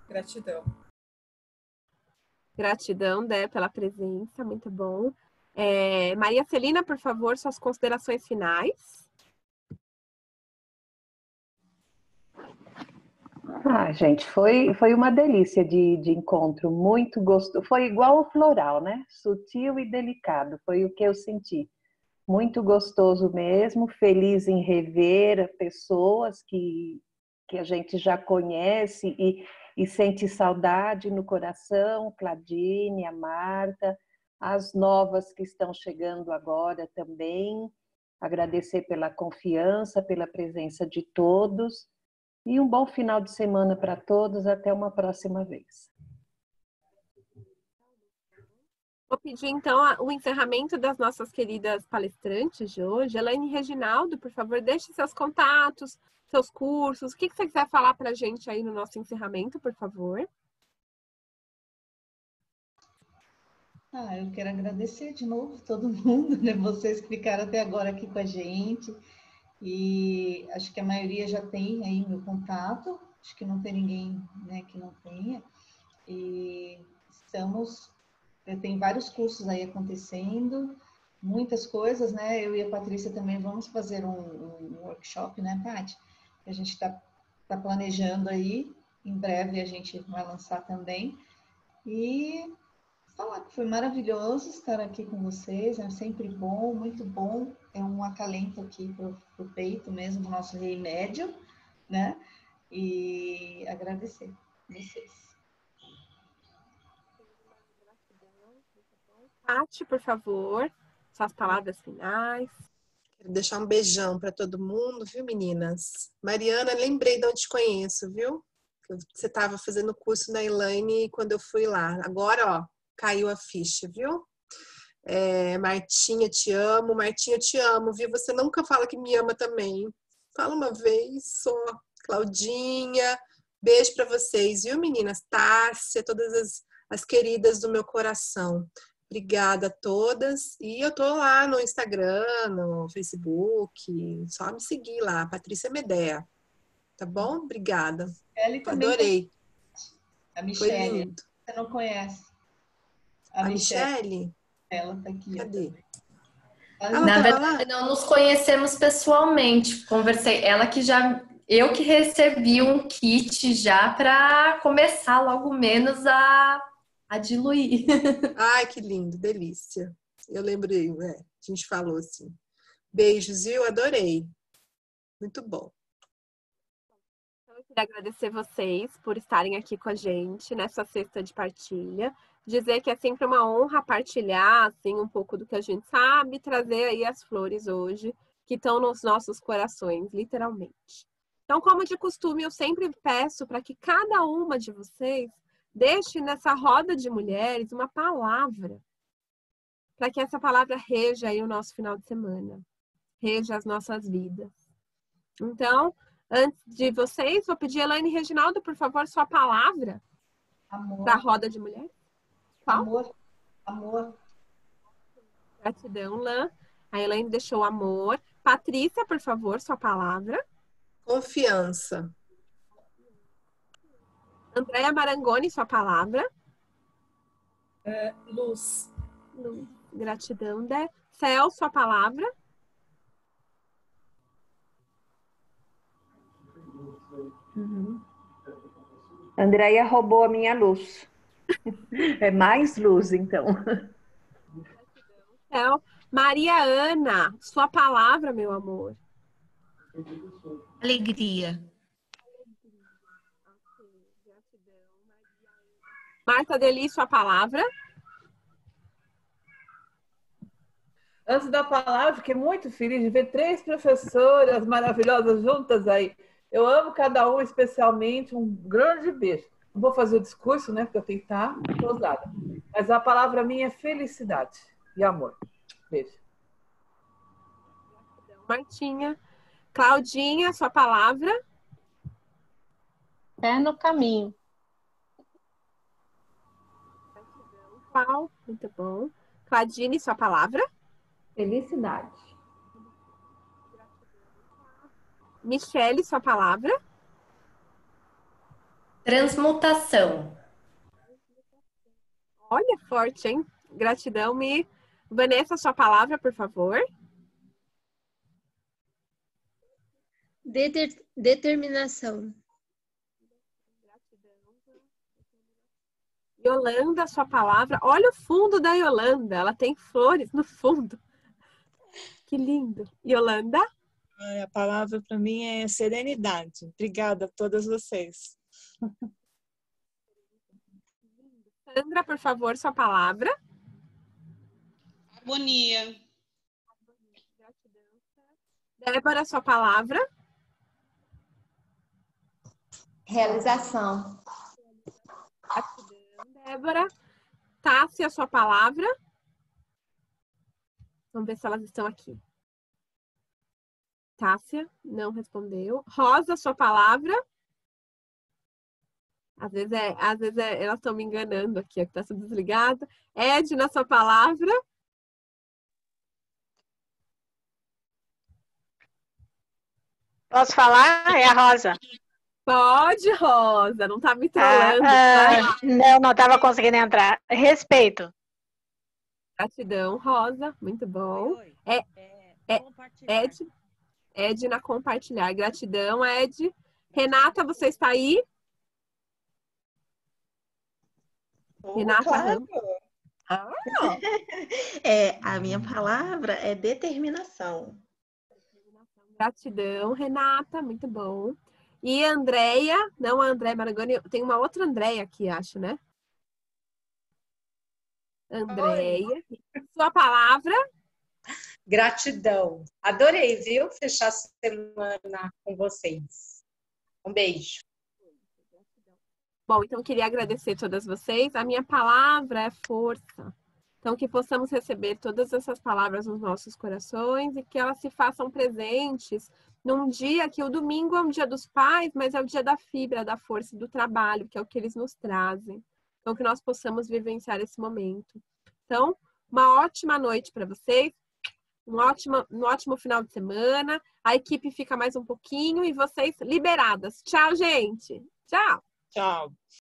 Gratidão. Gratidão, Dé, pela presença, muito bom. Maria Celina, por favor, suas considerações finais. Gente, foi uma delícia de encontro, muito gostoso. Foi igual o floral, né? Sutil e delicado, foi o que eu senti. Muito gostoso mesmo, feliz em rever pessoas que a gente já conhece e sente saudade no coração, Cladine, a Marta, as novas que estão chegando agora também. Agradecer pela confiança, pela presença de todos. E um bom final de semana para todos. Até uma próxima vez. Vou pedir, então, o encerramento das nossas queridas palestrantes de hoje. Elaine e Reginaldo, por favor, deixe seus contatos, seus cursos. O que você quiser falar para a gente aí no nosso encerramento, por favor. Eu quero agradecer de novo todo mundo, né? Vocês que ficaram até agora aqui com a gente. E acho que a maioria já tem aí meu contato. Acho que não tem ninguém, né, que não tenha. E tem vários cursos aí acontecendo, muitas coisas, né? Eu e a Patrícia também vamos fazer um workshop, né, Paty? Que a gente está planejando aí. Em breve a gente vai lançar também. E falar que foi maravilhoso estar aqui com vocês, é sempre bom, muito bom, é um acalento aqui para o peito mesmo, do nosso rei médio, né? E agradecer vocês. Paty, por favor, suas palavras finais. Quero deixar um beijão para todo mundo, viu, meninas? Mariana, lembrei de onde te conheço, viu? Você estava fazendo curso na Elaine quando eu fui lá. Agora, ó, caiu a ficha, viu? Martinha, te amo. Martinha, eu te amo, viu? Você nunca fala que me ama também. Fala uma vez só. Claudinha, beijo para vocês, viu, meninas? Tássia, todas as queridas do meu coração. Obrigada a todas. E eu tô lá no Instagram, no Facebook. Só me seguir lá, Patrícia Medea. Tá bom? Obrigada. Adorei. A Michelle, foi lindo. Você não conhece? A Michelle? Ela tá aqui. Cadê? Na verdade, não nos conhecemos pessoalmente. Conversei. Eu que recebi um kit já para começar logo menos a diluir. Ai, que lindo, delícia. Eu lembrei, a gente falou assim. Beijos, viu? Adorei. Muito bom. Eu queria agradecer vocês por estarem aqui com a gente nessa sexta de partilha. Dizer que é sempre uma honra partilhar assim, um pouco do que a gente sabe, trazer aí as flores hoje, que estão nos nossos corações, literalmente. Então, como de costume, eu sempre peço para que cada uma de vocês deixe nessa roda de mulheres uma palavra, para que essa palavra reja aí o nosso final de semana, reja as nossas vidas. Então, antes de vocês, vou pedir a Elaine e Reginaldo, por favor, sua palavra para a roda de mulheres. Qual? Amor. Gratidão, Lã. A Elaine deixou amor. Patrícia, por favor, sua palavra. Confiança. Andréia Marangoni, sua palavra. Luz. Luz. Gratidão, Dé. Céu, sua palavra. Andréia roubou a minha luz. É mais luz, então. Céu. Maria Ana, sua palavra, meu amor. Alegria. Marta Deli, sua palavra. Antes da palavra, fiquei muito feliz de ver 3 professoras maravilhosas juntas aí. Eu amo cada uma especialmente, um grande beijo. Não vou fazer o discurso, né, porque eu tenho que estar posada. Mas a palavra minha é felicidade e amor. Beijo. Martinha. Claudinha, sua palavra. Pé no caminho. Qual? Muito bom. Cladine, sua palavra. Felicidade. Michele, sua palavra. Transmutação. Olha, forte, hein? Gratidão, Vanessa, sua palavra, por favor. Determinação. Yolanda, sua palavra. Olha o fundo da Yolanda. Ela tem flores no fundo. Que lindo. Yolanda? A palavra para mim é serenidade. Obrigada a todas vocês. Sandra, por favor, sua palavra. Harmonia. Débora, sua palavra. Realização. Gratidão, Débora. Tássia, sua palavra. Vamos ver se elas estão aqui. Tássia, não respondeu. Rosa, sua palavra. Às vezes elas estão me enganando aqui, que está tudo desligado. Edna, sua palavra. Posso falar? É a Rosa. Pode, Rosa. Não tá me trollando. Não estava conseguindo entrar. Respeito. Gratidão, Rosa. Muito bom. Edna, compartilhar. Gratidão, Ed. Renata, você está aí? Renata, claro. A minha palavra é determinação. Gratidão, Renata. Muito bom. E Andréia, não a Andréia Maragoni, tem uma outra Andréia aqui, acho, né? Andréia, sua palavra? Gratidão. Adorei, viu? Fechar a semana com vocês. Um beijo. Bom, então queria agradecer a todas vocês. A minha palavra é força. Então, que possamos receber todas essas palavras nos nossos corações e que elas se façam presentes num dia que o domingo é um dia dos pais, mas é o dia da fibra, da força e do trabalho, que é o que eles nos trazem. Então, que nós possamos vivenciar esse momento. Então, uma ótima noite para vocês, um ótimo final de semana. A equipe fica mais um pouquinho e vocês liberadas. Tchau, gente! Tchau! Tchau.